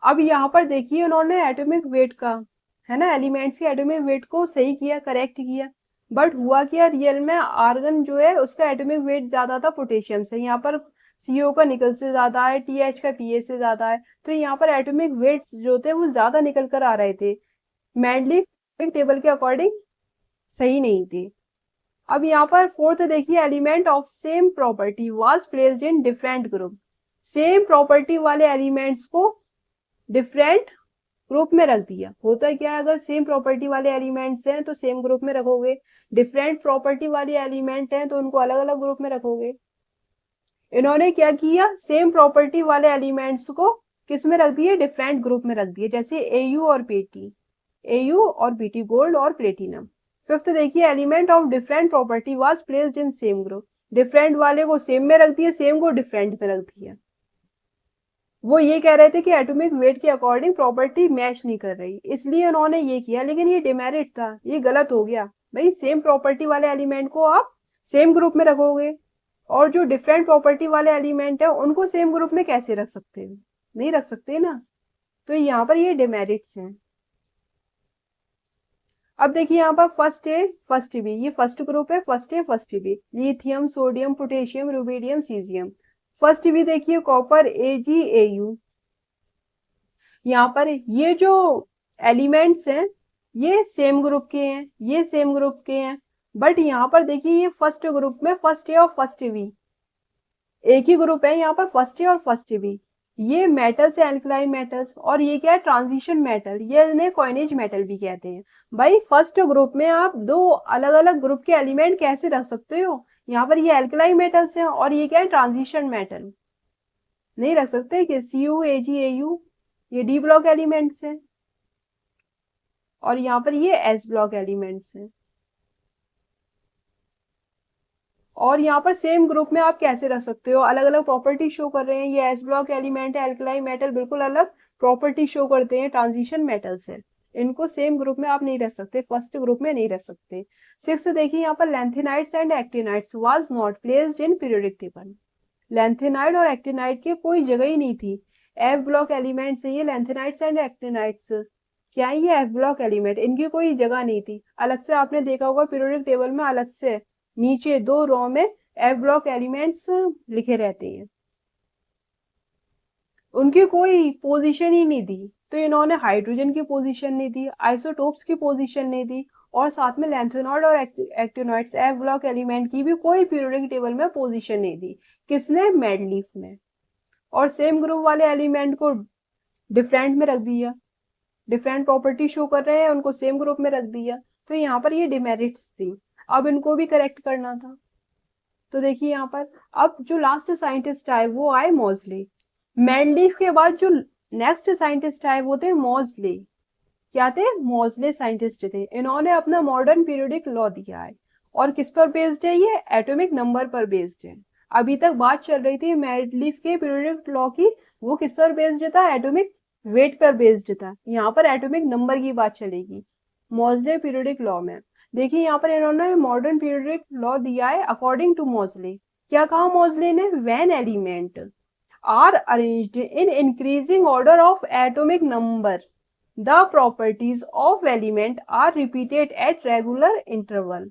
अब यहाँ पर देखिए उन्होंने एटॉमिक वेट का, है ना, एलिमेंट्स के एटॉमिक वेट को सही किया, करेक्ट किया, बट हुआ क्या, रियल में आर्गन जो है उसका एटॉमिक वेट ज्यादा था पोटेशियम से। यहाँ पर CO का निकल से ज्यादा है, TH का PH से ज्यादा है, तो यहाँ पर एटॉमिक वेट जो थे वो ज्यादा निकल कर आ रहे थे, मेंडलीव टेबल के अकॉर्डिंग सही नहीं थे। अब यहाँ पर फोर्थ देखिए, element of same property was placed in different group. Same property वाले एलिमेंट्स को डिफरेंट ग्रुप में रख दिया। होता क्या है, अगर सेम प्रॉपर्टी वाले एलिमेंट्स हैं तो सेम ग्रुप में रखोगे, डिफरेंट प्रॉपर्टी वाले एलिमेंट हैं तो उनको अलग अलग ग्रुप में रखोगे। इन्होंने क्या किया, सेम प्रॉपर्टी वाले एलिमेंट्स को किस में रख दिए, डिफरेंट ग्रुप में रख दिए, जैसे AU और PT, गोल्ड और प्लेटिनम। फिफ्थ देखिए, element of different property was placed in same group. Different वाले को सेम में रख दिया, सेम को डिफरेंट में रख दिया। वो ये कह रहे थे कि एटॉमिक वेट के अकॉर्डिंग प्रॉपर्टी मैच नहीं कर रही, इसलिए उन्होंने ये किया, लेकिन ये डिमेरिट था, ये गलत हो गया। भाई सेम प्रॉपर्टी वाले एलिमेंट को आप सेम ग्रुप में रखोगे, और जो डिफरेंट प्रॉपर्टी वाले एलिमेंट है उनको सेम ग्रुप में कैसे रख सकते हो, नहीं रख सकते ना, तो यहाँ पर ये डिमेरिट्स हैं। अब देखिए यहाँ पर फर्स्ट ए फर्स्ट बी, ये फर्स्ट ग्रुप है, first A first B, lithium, sodium, potassium, rubidium, caesium. First B देखिए कॉपर, AgAu। यहाँ पर ये जो एलिमेंट्स हैं ये सेम ग्रुप के हैं, ये सेम ग्रुप के हैं, बट यहाँ पर देखिए ये फर्स्ट ग्रुप में फर्स्ट ए और फर्स्ट बी एक ही ग्रुप है, यहाँ पर फर्स्ट ए और फर्स्ट बी। ये मेटल्स है, एल्कलाइन मेटल्स, और ये क्या है, ट्रांजिशन मेटल, ये इन्हें कॉइनेज मेटल भी कहते हैं। भाई फर्स्ट ग्रुप में आप दो अलग अलग ग्रुप के एलिमेंट कैसे रख सकते हो, यहाँ पर ये एल्कलाइन मेटल्स हैं और ये क्या है, ट्रांजिशन मेटल, नहीं रख सकते कि CuAgAu, ये D ब्लॉक एलिमेंट्स हैं, और यहाँ पर ये S ब्लॉक एलिमेंट्स हैं। और यहाँ पर सेम ग्रुप में आप कैसे रख सकते हो, अलग अलग प्रॉपर्टी शो कर रहे हैं, ये S ब्लॉक एलिमेंट है, एल्कलाइन मेटल बिल्कुल अलग प्रॉपर्टी शो करते हैं, ट्रांजिशन मेटल्स है, इनको सेम ग्रुप में आप नहीं रख सकते, फर्स्ट ग्रुप में नहीं रख सकते। सिक्स देखिए यहाँ पर lanthanides and actinides was not placed in periodic table. Lanthanide और एक्टिनाइड की कोई जगह ही नहीं थी, F ब्लॉक एलिमेंट्स है ये लैंथेनाइड्स एंड एक्टिनाइड्स, क्या है ये F ब्लॉक एलिमेंट, इनकी कोई जगह नहीं थी। अलग से आपने देखा होगा पीरियोडिक टेबल में अलग से नीचे दो रो में F ब्लॉक एलिमेंट्स लिखे रहते हैं, उनकी कोई पोजीशन ही नहीं दी, तो इन्होंने हाइड्रोजन की पोजीशन नहीं दी, आइसोटोप्स की पोजीशन नहीं दी, और साथ में लैंथेनॉइड और एक्टिनॉइड्स एफ ब्लॉक एलिमेंट की भी कोई पीरियोडिक टेबल में पोजीशन नहीं दी। किसने? मैडलीफ ने। और सेम ग्रुप वाले एलिमेंट को डिफरेंट में रख दिया, डिफरेंट प्रॉपर्टी शो कर रहे हैं, उनको सेम ग्रुप में रख दिया। तो यहाँ पर ये डिमेरिट्स थी, अब इनको भी करेक्ट करना था। तो देखिए यहाँ पर अब जो लास्ट साइंटिस्ट आए वो आए मॉजले। मैंडलीफ के बाद जो नेक्स्ट साइंटिस्ट आए वो थे मॉजले। क्या थे? मॉजले साइंटिस्ट थे। इन्होंने अपना मॉडर्न पीरियोडिक लॉ दिया है। और किस पर बेस्ड है? ये एटॉमिक नंबर पर बेस्ड है। अभी तक बात चल रही थी मैंडलीफ के पीरियोडिक लॉ की, वो किस पर बेस्ड था? एटॉमिक वेट पर बेस्ड था। यहाँ पर एटॉमिक नंबर की बात चलेगी मॉजले पीरियोडिक लॉ में। देखिए यहाँ पर इन्होंने मॉडर्न पीरियोडिक लॉ दिया है अकॉर्डिंग टू मॉजले। क्या कहा मॉजले ने? When element are arranged in increasing order of atomic number the properties of element are repeated at regular interval.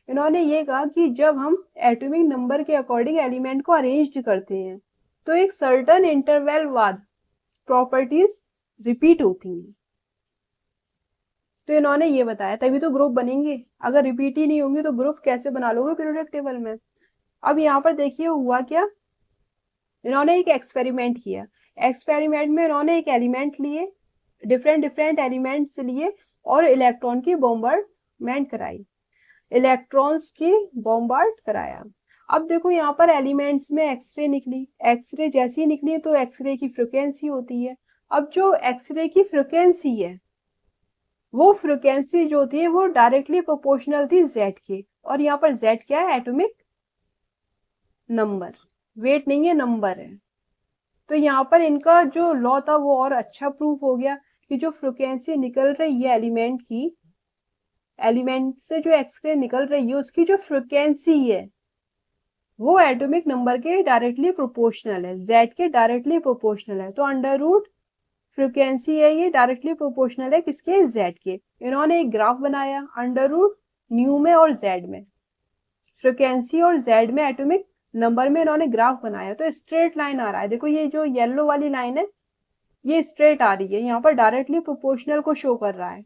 इन्होंने ये कहा कि जब हम एटॉमिक नंबर के अकॉर्डिंग एलिमेंट को अरेंज करते हैं तो एक सर्टेन इंटरवल बाद प्रॉपर्टीज रिपीट होती हैं। तो इन्होंने ये बताया, तभी तो ग्रुप बनेंगे। अगर रिपीट ही नहीं होंगे तो ग्रुप कैसे बना लोगे पीरियोडिक टेबल में? अब यहाँ पर देखिए हुआ क्या, इन्होंने एक एक्सपेरिमेंट किया। एक्सपेरिमेंट में इन्होंने एक एलिमेंट लिए, डिफरेंट एलिमेंट्स लिए और इलेक्ट्रॉन की बॉम्बार्डमेंट कराई, इलेक्ट्रॉन्स की बॉम्बार्ड कराया। अब देखो यहाँ पर एलिमेंट्स में एक्सरे निकली, एक्सरे जैसी निकली तो एक्सरे की फ्रिक्वेंसी होती है। अब जो एक्सरे की फ्रिक्वेंसी है वो फ्रिक्वेंसी जो होती है वो डायरेक्टली प्रोपोर्शनल थी जेड के। और यहाँ पर जेड क्या है? एटॉमिक नंबर, वेट नहीं है, नंबर है। तो यहाँ पर इनका जो लॉ था वो और अच्छा प्रूफ हो गया कि जो फ्रिक्वेंसी निकल रही है एलिमेंट की, एलिमेंट से जो एक्सरे निकल रही है उसकी जो फ्रिक्वेंसी है वो एटॉमिक नंबर के डायरेक्टली प्रोपोर्शनल है, जेड के डायरेक्टली प्रोपोर्शनल है। तो अंडर रूट फ्रिक्वेंसी है ये डायरेक्टली प्रोपोर्शनल है किसके? जेड के। इन्होंने एक ग्राफ बनाया अंडर रूट न्यू में और जेड में, फ्रिक्वेंसी और जेड में एटॉमिक नंबर में इन्होंने ग्राफ बनाया। तो स्ट्रेट लाइन आ रहा है, देखो ये जो येलो वाली लाइन है ये स्ट्रेट आ रही है, यहाँ पर डायरेक्टली प्रोपोर्शनल को शो कर रहा है।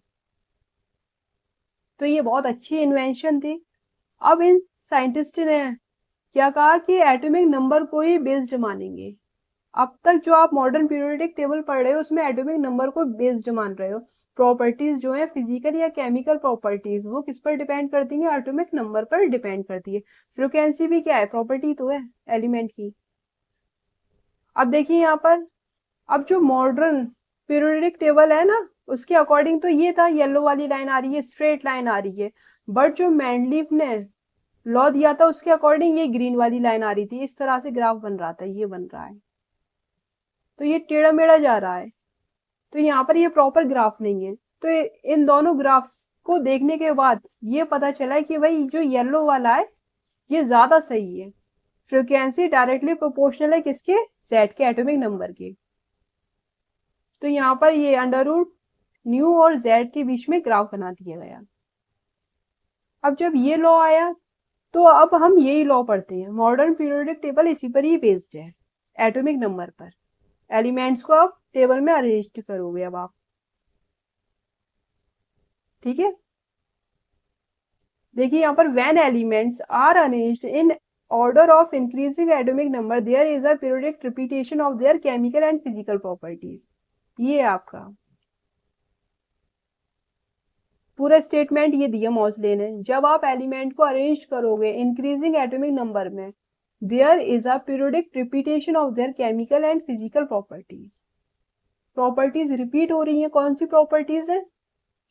तो ये बहुत अच्छी इन्वेंशन थी। अब इन साइंटिस्ट ने क्या कहा कि एटॉमिक नंबर को ही बेस्ड मानेंगे। अब तक जो आप मॉडर्न पीरियोडिक टेबल पढ़ रहे हो उसमें एटॉमिक नंबर को बेस्ड मान रहे हो। प्रॉपर्टीज जो है फिजिकल या केमिकल प्रॉपर्टीज वो किस पर डिपेंड करती है? एटॉमिक नंबर पर डिपेंड करती है। फ्रिक्वेंसी भी क्या है? प्रॉपर्टी तो है एलिमेंट की। अब देखिए यहाँ पर अब जो मॉडर्न पीरियोडिक टेबल है ना उसके अकॉर्डिंग तो ये था, येलो वाली लाइन आ रही है, स्ट्रेट लाइन आ रही है। बट जो मैंडलीफ ने लॉ दिया था उसके अकॉर्डिंग ये ग्रीन वाली लाइन आ रही थी, इस तरह से ग्राफ बन रहा था, ये बन रहा है। तो ये टेढ़ा मेढ़ा जा रहा है, तो यहाँ पर ये प्रॉपर ग्राफ नहीं है। तो इन दोनों ग्राफ्स को देखने के बाद ये पता चला कि भाई जो येलो वाला है ये ज्यादा सही है, फ्रीक्वेंसी डायरेक्टली प्रोपोर्शनल है किसके? जेड के एटॉमिक नंबर के। तो यहाँ पर ये अंडर रूट न्यू और जेड के बीच में ग्राफ बना दिया गया। अब जब ये लॉ आया तो अब हम यही लॉ पढ़ते हैं। मॉडर्न पीरियोडिक टेबल इसी पर ही बेस्ड है, एटॉमिक नंबर पर। एलिमेंट्स को आप टेबल में अरेंज करोगे अब आप, ठीक है। देखिए यहाँ पर when elements are arranged in order of increasing atomic number there is a periodic repetition of their chemical and physical properties. ये आपका पूरा स्टेटमेंट ये दिया मॉसले ने। जब आप एलिमेंट को अरेंज करोगे इंक्रीजिंग एटॉमिक नंबर में there is a periodic repetition of their chemical and physical properties. Properties repeat हो रही है, कौन सी प्रॉपर्टीज है?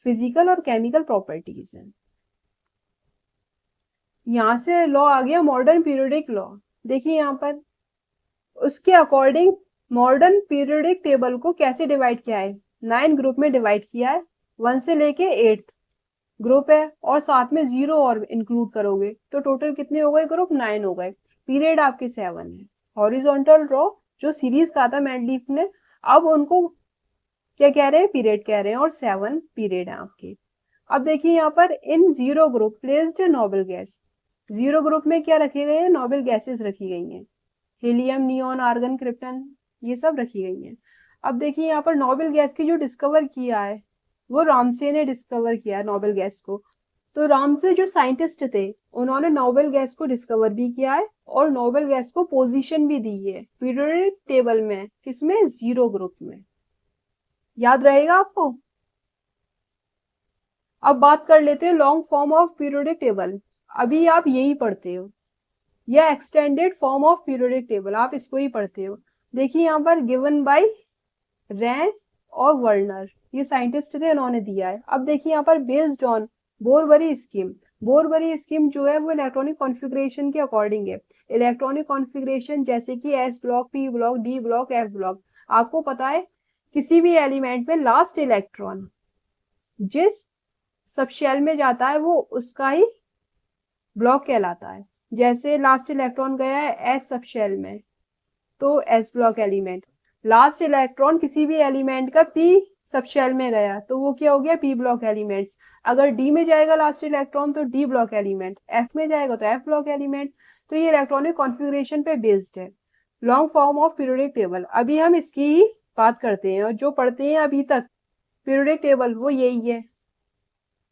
फिजिकल और केमिकल प्रॉपर्टीज है। यहां से लॉ आ गया मॉडर्न पीरियोडिक लॉ। देखिए यहाँ पर उसके अकॉर्डिंग मॉडर्न पीरियोडिक टेबल को कैसे डिवाइड किया है? 9 ग्रुप में डिवाइड किया है, 1 से लेके 8 ग्रुप है, और साथ में 0 और इंक्लूड करोगे तो टोटल कितने हो गए ग्रुप? 9 हो गए। पीरियड आपके 7 है। हॉरिजॉन्टल रो जो सीरीज कहा था मैंडलीफ ने, अब उनको क्या कह रहे हैं? पीरियड कह रहे हैं, और 7 पीरियड है आपके। अब देखिए यहाँ पर इन 0 group placed noble gas. 0 group में क्या रखे गए हैं? नोबल गैसेस रखी गई हैं, हीलियम, नियोन, आर्गन, क्रिप्टन, ये सब रखी गई हैं। अब देखिए यहाँ पर नोबल गैस की जो डिस्कवर किया है वो रामसे ने डिस्कवर किया है नोबल गैस को। तो रामसे जो साइंटिस्ट थे उन्होंने नोबेल गैस को डिस्कवर भी किया है और नोबेल गैस को पोजीशन भी दी है पीरियोडिक टेबल में, किसमें, 0 ग्रुप में। याद रहेगा आपको। अब बात कर लेते हैं long form of periodic table. अभी आप यही पढ़ते हो, या extended form of periodic table, आप इसको ही पढ़ते हो। देखिए यहाँ पर गिवन बाय रैन और वर्नर, ये साइंटिस्ट थे, उन्होंने दिया है। अब देखिए यहाँ पर बेस्ड ऑन बोरबरी स्कीम। बोरबरी स्कीम जो है वो इलेक्ट्रॉनिक कॉन्फ़िगरेशन के अकॉर्डिंग है। इलेक्ट्रॉनिक कॉन्फ़िगरेशन जैसे कि S block, P block, D block, F block. आपको पता है किसी भी एलिमेंट में लास्ट इलेक्ट्रॉन जिस सबशेल में जाता है वो उसका ही ब्लॉक कहलाता है। जैसे लास्ट इलेक्ट्रॉन गया है एस सबशेल में तो S block element. Last electron किसी भी एलिमेंट का पी सबशेल में गया तो वो क्या हो गया, पी ब्लॉक एलिमेंट्स। अगर डी में जाएगा लास्ट इलेक्ट्रॉन तो डी ब्लॉक एलिमेंट, एफ में जाएगा तो एफ ब्लॉक एलिमेंट। तो ये इलेक्ट्रॉनिक कॉन्फ़िगरेशन पे बेस्ड है long form of periodic table. अभी हम इसकी ही बात करते हैं और जो पढ़ते हैं अभी तक पीरियोडिक टेबल वो यही है,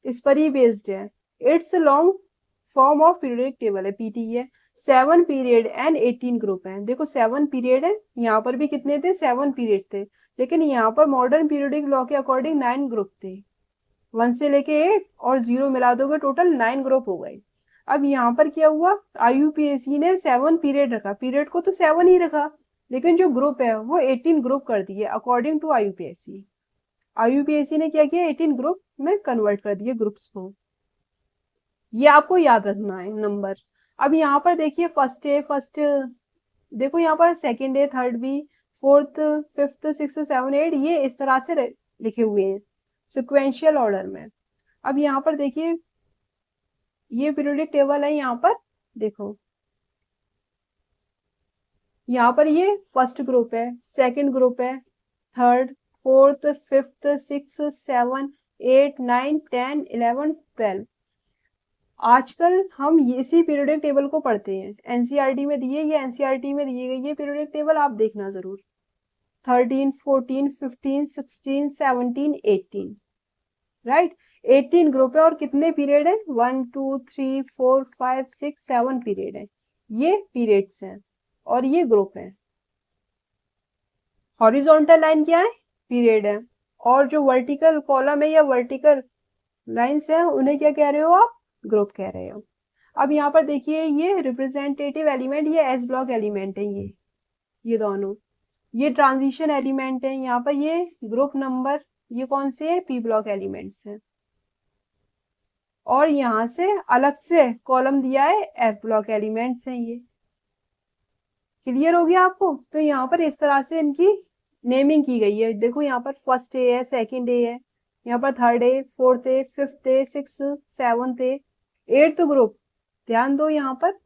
इस पर ही बेस्ड है। It's long form of periodic table है, पीटी है। 7 पीरियड एंड 18 ग्रुप है। देखो 7 पीरियड है, यहाँ पर भी कितने थे, 7 पीरियड थे, लेकिन यहाँ पर मॉडर्न पीरियोडिक लॉ के अकॉर्डिंग 9 ग्रुप थे। 1 से लेके 8 और 0 मिला दोगे टोटल 9 ग्रुप हो गए। अब यहाँ पर क्या हुआ, आईयूपीएसी ने 7 पीरियड रखा, पीरियड को तो 7 ही रखा, लेकिन जो ग्रुप है वो 18 ग्रुप कर दिए अकॉर्डिंग टू आईयूपीएसी। आईयूपीएसी ने क्या किया, 18 ग्रुप में कन्वर्ट कर दिए ग्रुप्स को। ये आपको याद रखना है नंबर। अब यहाँ पर देखिए फर्स्ट है, फर्स्ट देखो यहाँ पर सेकंड है, थर्ड भी, फोर्थ, फिफ्थ, सिक्स, 7, 8 ये इस तरह से लिखे हुए हैं सिक्वेंशियल ऑर्डर में। अब यहाँ पर देखिए ये पीरियोडिक टेबल है, यहाँ पर देखो यहाँ पर ये फर्स्ट ग्रुप है, सेकंड ग्रुप है, थर्ड, फोर्थ, फिफ्थ, सिक्स, 7, 8, 9, 10, 11, 12। आजकल हम इसी पीरियोडिक टेबल को पढ़ते हैं। एनसीईआरटी में दिए, ये एनसीईआरटी में दिए गई ये पीरियोडिक टेबल आप देखना जरूर। 13, 14, 15, 16, 17, 18, राइट। 18 ग्रुप है और कितने पीरियड है, 1, 2, 3, 4, 5, 6, 7 पीरियड है। ये पीरियड्स हैं और ये ग्रुप है। हॉरिजॉन्टल लाइन क्या है, पीरियड है, और जो वर्टिकल कॉलम है या वर्टिकल लाइंस है उन्हें क्या कह रहे हो आप, ग्रुप कह रहे हो। अब यहाँ पर देखिए ये रिप्रेजेंटेटिव एलिमेंट, ये एस ब्लॉक एलिमेंट है, ये दोनों, ये ट्रांजिशन एलिमेंट है। यहाँ पर ये ग्रुप नंबर, ये कौन से है, पी ब्लॉक एलिमेंट्स है। और यहाँ से अलग से कॉलम दिया है, एफ ब्लॉक एलिमेंट्स हैं ये। क्लियर हो गया आपको। तो यहाँ पर इस तरह से इनकी नेमिंग की गई है। देखो यहाँ पर फर्स्ट ए है, सेकंड ए है, यहाँ पर third A, fourth A, fifth A, six, 7th A, 8th group. ध्यान दो यहाँ पर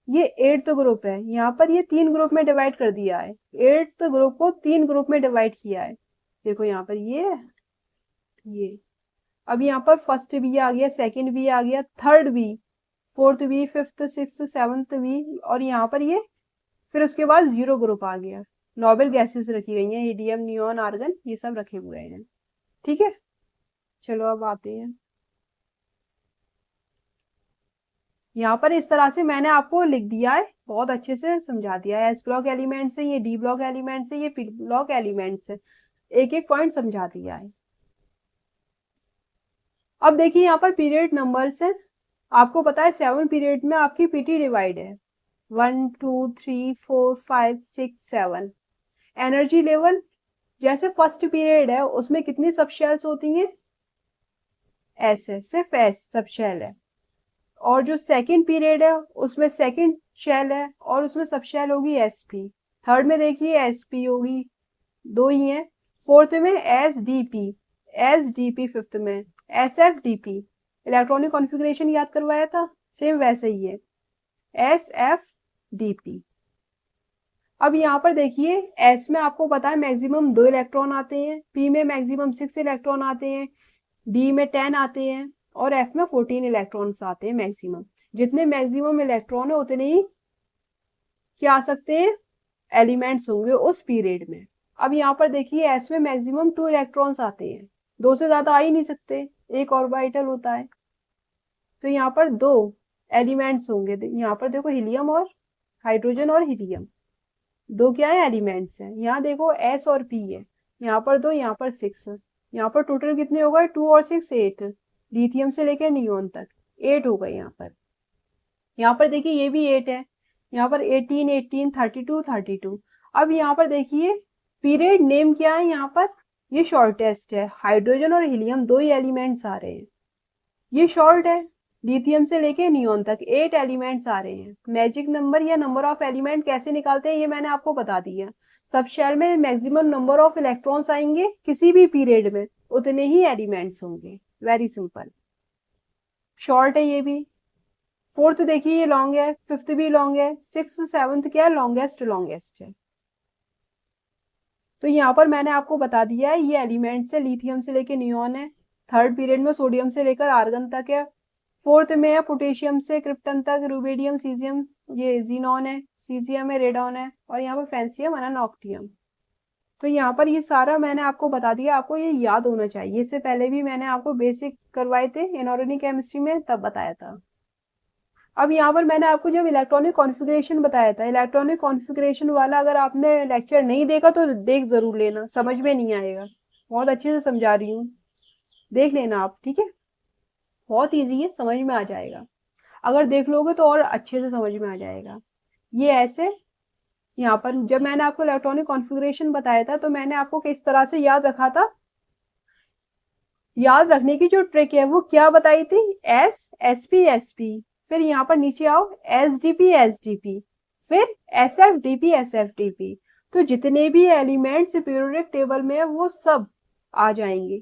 ये 8th ग्रुप है, यहाँ पर ये 3 ग्रुप में डिवाइड कर दिया है। 8th ग्रुप को 3 ग्रुप में डिवाइड किया है। देखो यहाँ पर ये अब यहाँ पर फर्स्ट भी आ गया, सेकंड भी आ गया, थर्ड भी, फोर्थ भी, फिफ्थ, सिक्स, 7th भी, और यहाँ पर ये फिर उसके बाद 0 ग्रुप आ गया। नोबेल गैसेस रखी गई हैं, हीलियम, नियॉन, आर्गन, ये सब रखे हुए हैं। ठीक है, चलो अब आते हैं। यहाँ पर इस तरह से मैंने आपको लिख दिया है, बहुत अच्छे से समझा दिया है। एस ब्लॉक एलिमेंट्स है, ये डी ब्लॉक एलिमेंट्स है, ये पी ब्लॉक एलिमेंट्स है, एक एक पॉइंट समझा दिया है। अब देखिए यहाँ पर पीरियड नंबर्स है। आपको पता है 7 पीरियड में आपकी पीटी डिवाइड है, 1, 2, 3, 4, 5, 6, 7। एनर्जी लेवल जैसे फर्स्ट पीरियड है उसमें कितनी सबशेल्स होती हैं, एस है, सिर्फ एस सबशेल है। और जो सेकंड पीरियड है उसमें सेकंड शेल है और उसमें सबशेल होगी एसपी। थर्ड में देखिए एसपी होगी, 2 ही है। फोर्थ में एसडीपी, एसडीपी फिफ्थ में एसएफडीपी। इलेक्ट्रॉनिक कॉन्फ़िगरेशन याद करवाया था, सेम वैसे ही है, एसएफडीपी। अब यहाँ पर देखिए एस में आपको पता है मैक्सिमम 2 इलेक्ट्रॉन आते हैं, पी में मैक्सिमम 6 इलेक्ट्रॉन आते हैं, डी में 10 आते हैं और एफ में 14 इलेक्ट्रॉन्स आते हैं मैक्सिमम। जितने मैक्सिमम इलेक्ट्रॉन है उतने ही क्या आ सकते हैं, एलिमेंट्स होंगे उस पीरियड में। अब यहाँ पर देखिए एस में मैक्सिमम 2 इलेक्ट्रॉन्स आते हैं, 2 से ज्यादा आ ही नहीं सकते, एक ऑर्बिटल होता है। तो यहाँ पर दो एलिमेंट्स होंगे। यहाँ पर देखो हीलियम और हाइड्रोजन और हीलियम, दो क्या है एलिमेंट्स हैं। यहाँ देखो एस और पी है, यहाँ पर दो, यहाँ पर 6। यहाँ पर टोटल कितने हो गए, 2 और 6 8, लिथियम से लेकर नियोन तक 8 हो गए। यहाँ पर देखिए ये भी 8 है, यहाँ पर 18 18 32 32। अब यहाँ पर देखिए पीरियड नेम क्या है, यहाँ पर ये शॉर्टेस्ट है, हाइड्रोजन और हीलियम दो ही एलिमेंट्स आ रहे हैं, ये शॉर्ट है। लिथियम से लेके नियोन तक 8 एलिमेंट्स आ रहे हैं। मैजिक नंबर या नंबर ऑफ एलिमेंट कैसे निकालते हैं ये मैंने आपको बता दिया। सब शेल में मैक्सिमम नंबर ऑफ इलेक्ट्रॉन्स आएंगे किसी भी पीरियड में, उतने ही एलिमेंट्स होंगे। वेरी सिंपल, शॉर्ट है ये भी। फोर्थ देखिए ये लॉन्ग है, फिफ्थ भी लॉन्ग है, सिक्स सेवंथ क्या है, लॉन्गेस्ट है। तो यहाँ पर मैंने आपको बता दिया है ये एलिमेंट्स है, लिथियम से लेके नियोन है। थर्ड पीरियड में सोडियम से लेकर आर्गन तक है। फोर्थ में है पोटेशियम से क्रिप्टन तक, रुबिडियम, सीजियम, ये जीनॉन है, सीजियम है, रेडॉन है, और यहाँ पर फ्रेंसियम, अनोक्टियम। तो यहाँ पर ये सारा मैंने आपको बता दिया, आपको ये याद होना चाहिए। इससे पहले भी मैंने आपको बेसिक करवाए थे इनऑर्गेनिक केमिस्ट्री में, तब बताया था। अब यहाँ पर मैंने आपको जब इलेक्ट्रॉनिक कॉन्फ़िगरेशन बताया था, इलेक्ट्रॉनिक कॉन्फ़िगरेशन वाला अगर आपने लेक्चर नहीं देखा तो देख जरूर लेना, समझ में नहीं आएगा, बहुत अच्छे से समझा रही हूँ, देख लेना आप, ठीक है। बहुत इजी है, समझ में आ जाएगा। अगर देख लोगे तो और अच्छे से समझ में आ जाएगा। ये ऐसे यहाँ पर जब मैंने आपको इलेक्ट्रॉनिक कॉन्फ़िगरेशन बताया था तो मैंने आपको किस तरह से याद रखा था, याद रखने की जो ट्रिक है वो क्या बताई थी, एस पी, फिर यहाँ पर नीचे आओ एस डी पी, फिर एस एफ डी पी। तो जितने भी एलिमेंट्स पीरियोडिक टेबल में है वो सब आ जाएंगे।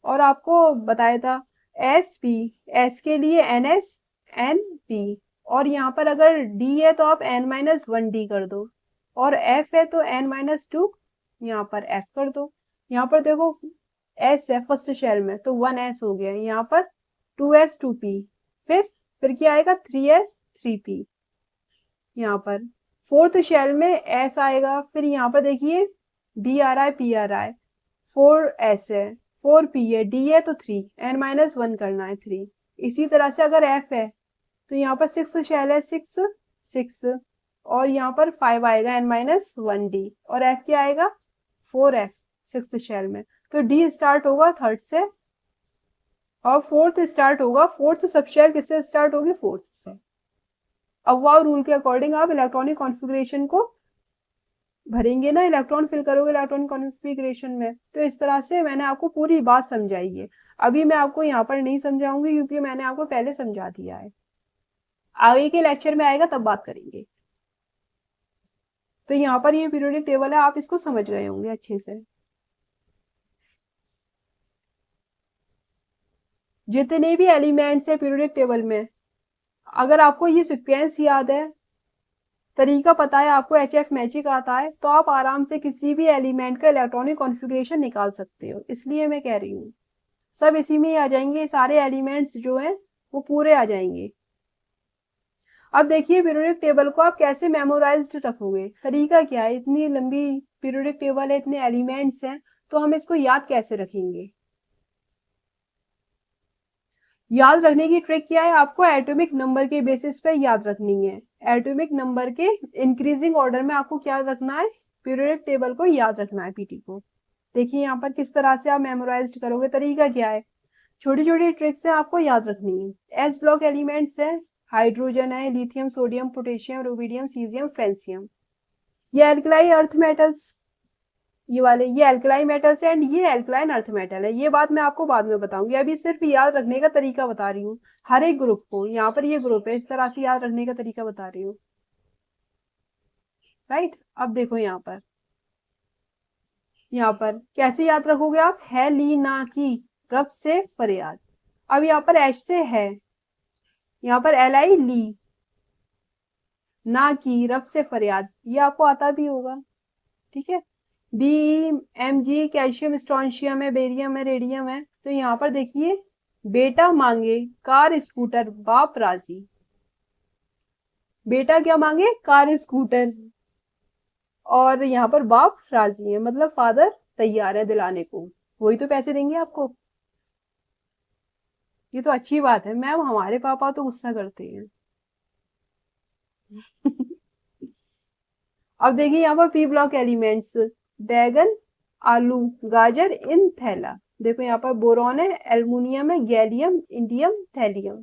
और आपको बताया था एस पी, एस के लिए एन एस एन पी, और यहाँ पर अगर डी है तो आप n-1 डी कर दो, और एफ है तो n-2 यहाँ पर एफ कर दो। यहाँ पर देखो एस है फर्स्ट शेल में तो 1s हो गया, यहाँ पर 2s 2p, फिर क्या आएगा 3s 3p। यहाँ पर फोर्थ शेल में एस आएगा, फिर यहाँ पर देखिए डी आ रहा है, पी आ रहा है, 4s है, 4p है, डी है तो 3, n-1 करना है 3। इसी तरह से अगर एफ है तो यहाँ पर 6 शेल है, 6 6, और यहाँ पर 5 आएगा n-1 डी, और एफ क्या आएगा 4f 6th शेल में। तो डी स्टार्ट होगा थर्ड से, और फोर्थ स्टार्ट होगा, फोर्थ सब शेल किससे स्टार्ट होगी, फोर्थ से। अब वाव रूल के अकॉर्डिंग आप इलेक्ट्रॉनिक कॉन्फ़िगरेशन को भरेंगे ना, इलेक्ट्रॉन फिल करोगे इलेक्ट्रॉनिक कॉन्फ़िगरेशन में, तो इस तरह से मैंने आपको पूरी बात समझाई है। अभी मैं आपको यहाँ पर नहीं समझाऊंगी क्योंकि मैंने आपको पहले समझा दिया है, आगे के लेक्चर में आएगा तब बात करेंगे। तो यहाँ पर ये पीरियोडिक टेबल है, आप इसको समझ गए होंगे अच्छे से। जितने भी एलिमेंट्स है पीरियोडिक टेबल में, अगर आपको ये सीक्वेंस याद है, तरीका पता है आपको, HF मैजिक आता है, तो आप आराम से किसी भी एलिमेंट का इलेक्ट्रॉनिक कॉन्फ़िगरेशन निकाल सकते हो। इसलिए मैं कह रही हूँ सब इसी में आ जाएंगे, सारे एलिमेंट्स जो हैं वो पूरे आ जाएंगे। अब देखिए पीरियोडिक टेबल को आप कैसे मेमोराइज्ड रखोगे, तरीका क्या है। इतनी लंबी पीरियोडिक टेबल है, इतने एलिमेंट्स हैं, तो हम इसको याद कैसे रखेंगे। याद रखने की ट्रिक क्या है, आपको एटॉमिक नंबर के बेसिस पे याद रखनी है। एटॉमिक नंबर के इंक्रीजिंग ऑर्डर में आपको क्या रखना है, पीरियोडिक टेबल को याद रखना है, पीटी को। देखिए यहाँ पर किस तरह से आप मेमोराइज करोगे, तरीका क्या है, छोटी छोटी ट्रिक्स है आपको याद रखनी है। एस ब्लॉक एलिमेंट्स है, हाइड्रोजन है, lithium, sodium, potassium, rubidium, caesium, francium. ये एल्कलाई अर्थ मेटल्स, ये वाले ये एल्कलाई मेटल्स है, एंड ये एल्कलाइन अर्थ मेटल है। ये बात मैं आपको बाद में बताऊंगी, अभी सिर्फ याद रखने का तरीका बता रही हूँ हर एक ग्रुप को। यहाँ पर ये ग्रुप है, इस तरह से याद रखने का तरीका बता रही हूँ, राइट। अब देखो यहाँ पर कैसे याद रखोगे आप, है ली ना की रब से फरियाद। अब यहाँ पर एच से है, यहाँ पर एल आई ली, ना की रब से फरियाद, ये आपको आता भी होगा, ठीक है। B M G calcium strontium है, बेरियम है, रेडियम है। तो यहाँ पर देखिए बेटा मांगे कार स्कूटर बाप राजी, बेटा क्या मांगे, कार स्कूटर, और यहाँ पर बाप राजी है, मतलब फादर तैयार है दिलाने को, वही तो पैसे देंगे आपको। ये तो अच्छी बात है मैम, हमारे पापा तो गुस्सा करते हैं। अब देखिए यहाँ पर पी ब्लॉक एलिमेंट्स, बैगन, आलू, गाजर इन थैला। देखो यहाँ पर बोरॉन है, एल्युमिनियम है, गैलियम, इंडियम, थैलियम।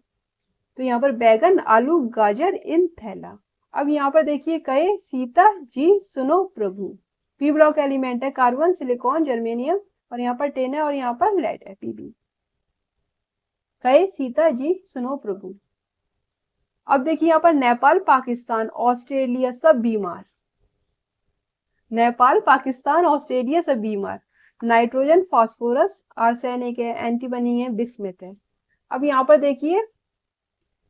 तो यहाँ पर बैगन, आलू, गाजर इन थैला। अब यहाँ पर देखिए, कहे सीता जी सुनो प्रभु। पी ब्लॉक एलिमेंट है कार्बन, सिलिकॉन, जर्मेनियम, और यहाँ पर टेन है और यहाँ पर लेड है, पीबी। कहे सीता जी सुनो प्रभु। अब देखिए यहाँ पर नेपाल, पाकिस्तान, ऑस्ट्रेलिया सब बीमार। नेपाल, पाकिस्तान, ऑस्ट्रेलिया सब बीमार। नाइट्रोजन, फास्फोरस, आर्सेनिक है, एंटीमनी है, बिस्मिथ है। अब यहाँ पर देखिए,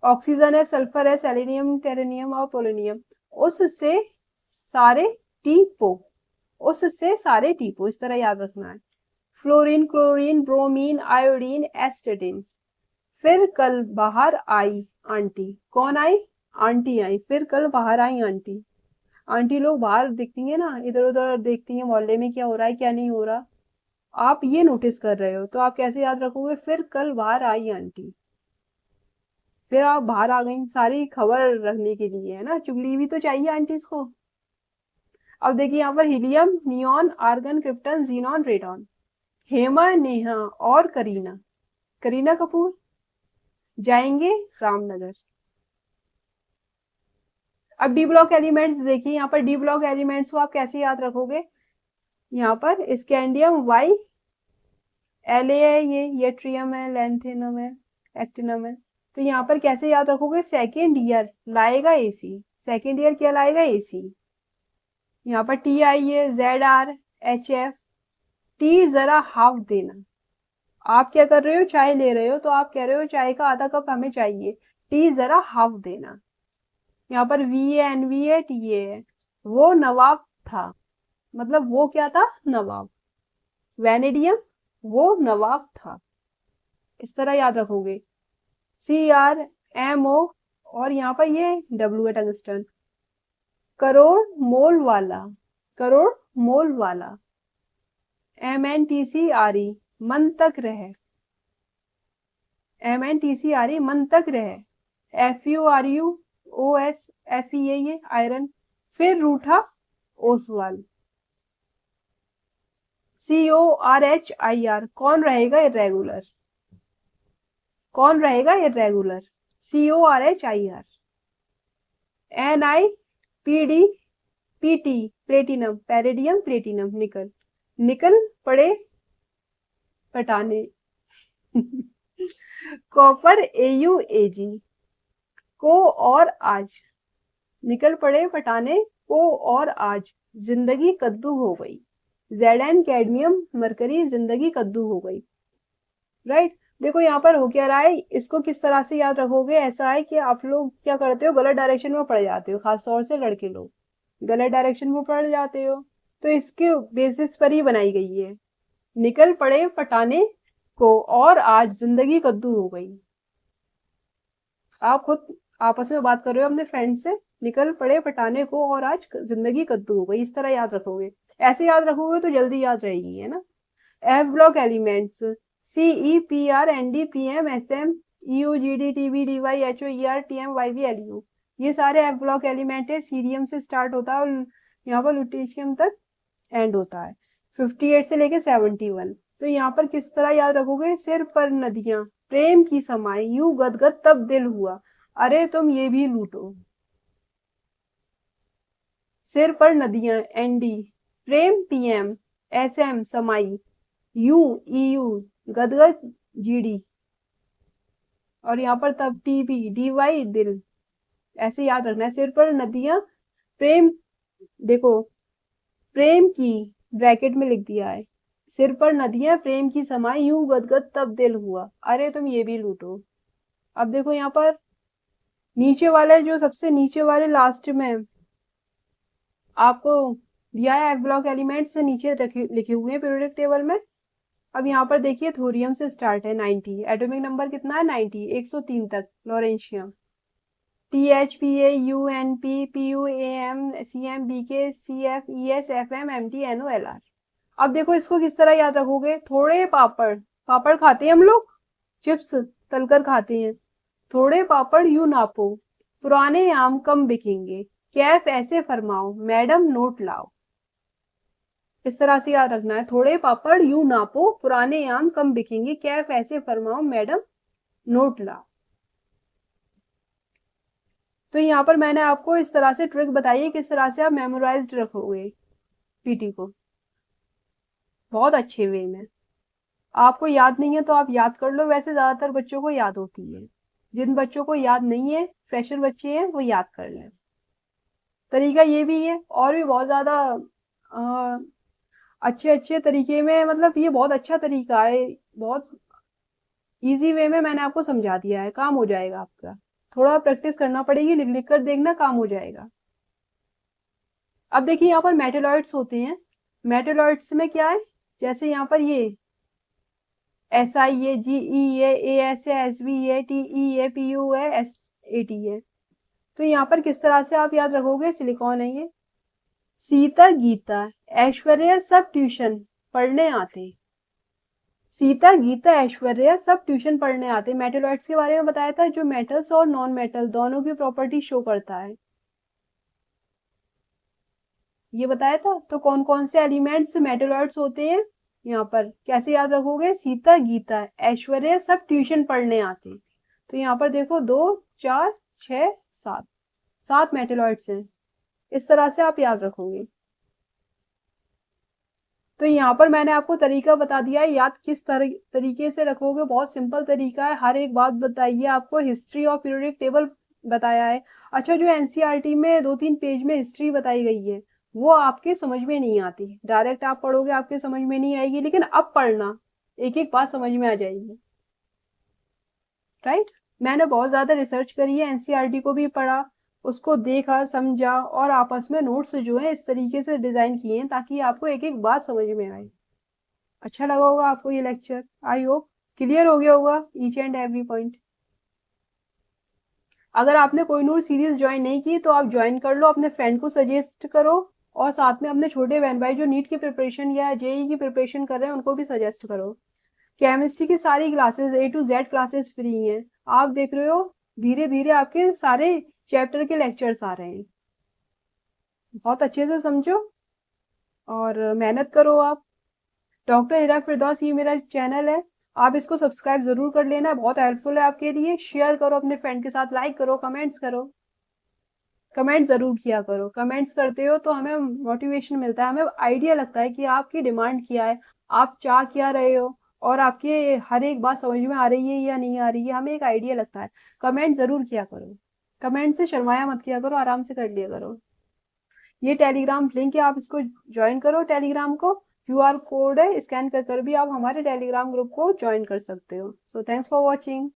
ऑक्सीजन है, सल्फर है, सेलेनियम, टेरेनियम और पोलोनियम। उससे सारे टीपो, उससे सारे टीपो, इस तरह याद रखना है। Fluorine, chlorine, bromine, iodine, एस्टेटिन। फिर कल बाहर आई आंटी। कौन आई? आंटी आई। फिर कल बाहर आई आंटी। आंटी लोग बाहर दिखती है ना, इधर उधर देखती है मोहल्ले में क्या हो रहा है क्या नहीं हो रहा, आप ये नोटिस कर रहे हो, तो आप कैसे याद रखोगे? फिर कल बाहर आई आंटी। फिर आप बाहर आ गई, सारी खबर रखने के लिए, है ना, चुगली भी तो चाहिए आंटीज को। अब देखिए यहाँ पर helium, neon, argon, krypton, xenon, radon. Hema, Neha और करीना, करीना कपूर जाएंगे रामनगर। अब डी ब्लॉक एलिमेंट्स देखिए, यहाँ पर डी ब्लॉक एलिमेंट्स को आप कैसे याद रखोगे? यहाँ पर स्कैंडियम, वाई, एल है, ये ट्रियम है, लेंथेनम है, एक्टिनम है। तो यहाँ पर कैसे याद रखोगे? सेकेंड ईयर लाएगा एसी, सेकेंड ईयर क्या लाएगा? एसी। यहाँ पर टी आई है, Z R, H F. T जरा हाफ देना। आप क्या कर रहे हो? चाय ले रहे हो, तो आप कह रहे हो चाय का आधा कप हमें चाहिए, टी जरा हाफ देना। यहाँ पर वी है, एन वी है, टी ए है। वो नवाब था, मतलब वो क्या था? नवाब। वेनेडियम, वो नवाब था, इस तरह याद रखोगे। सी आर, एम ओ, और यहाँ पर ये डब्ल्यू है, टंगस्टन। करोड़ मोल वाला, करोड़ मोल वाला। M N T C R E, मन तक रहे, M N T C R E, मन तक रहे। F U R U O S, F E, ये आयरन। फिर रूठा Oswal. C O R H I R, कौन रहेगा इरेगुलर? कौन रहेगा irregular? C O R H I R. N I P D P T, platinum, palladium, platinum, nickel. निकल पड़े पटाने। कॉपर, ए यू ए जी, को और आज। निकल पड़े पटाने को और आज, जिंदगी कद्दू हो गई। जेड एन, कैडमियम, मरकरी, जिंदगी कद्दू हो गई। राइट। देखो यहाँ पर हो क्या रहा है, इसको किस तरह से याद रखोगे? ऐसा है कि आप लोग क्या करते हो, गलत डायरेक्शन में पड़ जाते हो, खासतौर से लड़के लोग गलत डायरेक्शन में पड़ जाते हो, तो इसके बेसिस पर ही बनाई गई है। निकल पड़े पटाने को और आज, जिंदगी कद्दू हो गई। आप खुद आपस में बात कर रहे हो अपने फ्रेंड से, निकल पड़े पटाने को और आज जिंदगी कद्दू हो गई, इस तरह याद रखोगे। ऐसे याद रखोगे तो जल्दी याद रहेगी, है ना। F block elements, C E P R N D P M S M E U G D T B D Y H O E R T M Y V L U, ये सारे एफ ब्लॉक एलिमेंट है। सीरियम से स्टार्ट होता है और यहाँ पर लुटेशियम तक एंड होता है, 58 से लेके 71। तो यहाँ पर किस तरह याद रखोगे? सिर पर नदियां प्रेम की समाई, यूं गदगद तब दिल हुआ, अरे तुम ये भी लूटो। सिर पर नदियां, एन डी, प्रेम पी एम, एस एम समाई, यू ई यू, गदगद जी डी, और यहाँ पर तब टी बी डी वाई दिल, ऐसे याद रखना है। सिर पर नदियां प्रेम, देखो प्रेम की ब्रैकेट में लिख दिया है, सिर पर नदियां प्रेम की समाई, यूं गदगद तब दिल हुआ, अरे तुम ये भी लूटो। अब देखो यहाँ पर नीचे वाले, जो सबसे नीचे वाले लास्ट में आपको दिया है एफ ब्लॉक एलिमेंट से नीचे लिखे हुए हैं पीरियोडिक टेबल में। अब यहाँ पर देखिए, थोरियम से स्टार्ट है 90, एटॉमिक नंबर कितना है? 90, 103 तक। Lawrencium, T H P A U N P P U A M C M B K C F E S F M M T N O L R. अब देखो इसको किस तरह याद रखोगे? थोड़े पापड़, पापड़ खाते हैं हम लोग, चिप्स, तलकर खाते हैं। थोड़े पापड़ यूं नापो, पुराने आम कम बिकेंगे, कैफ ऐसे फरमाओ, मैडम नोट लाओ। इस तरह से याद रखना है, थोड़े पापड़ यूं नापो, पुराने आम कम बिकेंगे, कैफ ऐसे फरमाओ, मैडम नोट लाओ। तो यहाँ पर मैंने आपको इस तरह से ट्रिक बताई है किस तरह से आप मेमोराइज्ड रखोगे पीटी को बहुत अच्छे वे में। आपको याद नहीं है तो आप याद कर लो, वैसे ज्यादातर बच्चों को याद होती है। जिन बच्चों को याद नहीं है, फ्रेशर बच्चे हैं, वो याद कर लें। तरीका ये भी है, और भी बहुत ज्यादा अच्छे अच्छे तरीके में, मतलब ये बहुत अच्छा तरीका है, बहुत इजी वे में मैंने आपको समझा दिया है, काम हो जाएगा आपका। थोड़ा प्रैक्टिस करना पड़ेगी, लिख लिख कर देखना, काम हो जाएगा। अब देखिए यहाँ पर मेटेलॉइड्स होते हैं। मेटेलॉइड्स में क्या है, जैसे यहाँ पर ये SI है, GE है, AS है, SV है, TE है, PU है, SAT है। तो यहाँ पर किस तरह से आप याद रखोगे, सिलिकॉन है ये। सीता गीता ऐश्वर्या सब ट्यूशन पढ़ने आते, सीता गीता ऐश्वर्या सब ट्यूशन पढ़ने आते। मेटेलॉइड्स के बारे में बताया था, जो मेटल्स और नॉन मेटल दोनों की प्रॉपर्टी शो करता है, ये बताया था। तो कौन कौन से एलिमेंट्स मेटेलॉइड्स होते हैं, यहाँ पर कैसे याद रखोगे, सीता गीता ऐश्वर्या सब ट्यूशन पढ़ने आते। तो यहाँ पर देखो 2 4 6 7, 7 मेटेलॉइड्स हैं। इस तरह से आप याद रखोगे। तो यहाँ पर मैंने आपको तरीका बता दिया है, याद किस तरीके से रखोगे, बहुत सिंपल तरीका है। हर एक बात बताइए, आपको हिस्ट्री और पीरियोडिक टेबल बताया है। अच्छा, जो एनसीईआरटी में 2-3 पेज में हिस्ट्री बताई गई है, वो आपके समझ में नहीं आती। डायरेक्ट आप पढ़ोगे आपके समझ में नहीं आएगी, लेकिन अब पढ़ना, एक एक बात समझ में आ जाएगी। राइट, मैंने बहुत ज्यादा रिसर्च करी है, एनसीईआरटी को भी पढ़ा, उसको देखा, समझा, और आपस में नोट्स जो है इस तरीके से डिजाइन किए हैं ताकि आपको एक एक बात समझ में आए। अच्छा लगा होगा आपको ये लेक्चर, आई होप क्लियर हो गया होगा ईच एंड एवरी पॉइंट। अगर आपने कोई नूर सीरीज ज्वाइन नहीं की तो आप ज्वाइन कर लो, अपने फ्रेंड को सजेस्ट करो, और साथ में अपने छोटे बहन भाई जो नीट की प्रिपरेशन या जेई की प्रिपरेशन कर रहे हैं उनको भी सजेस्ट करो। केमिस्ट्री की सारी classes A to Z classes free हैं, आप देख रहे हो धीरे धीरे आपके सारे चैप्टर के लेक्चर्स आ रहे हैं। बहुत अच्छे से समझो और मेहनत करो आप। डॉक्टर हिरा फिरदौस ये मेरा चैनल है, आप इसको सब्सक्राइब जरूर कर लेना, बहुत हेल्पफुल है आपके लिए। शेयर करो अपने फ्रेंड के साथ, लाइक करो, कमेंट्स करो, कमेंट जरूर किया करो। कमेंट्स करते हो तो हमें मोटिवेशन मिलता है, हमें आइडिया लगता है कि आपकी डिमांड क्या है, आप चाह क्या रहे हो, और आपके हर एक बात समझ में आ रही है या नहीं आ रही है, हमें एक आइडिया लगता है। कमेंट जरूर किया करो, कमेंट से शर्माया मत किया करो, आराम से कर लिया करो। ये टेलीग्राम लिंक है, आप इसको ज्वाइन करो। टेलीग्राम को QR कोड है, स्कैन कर कर भी आप हमारे टेलीग्राम ग्रुप को ज्वाइन कर सकते हो। So thanks for watching.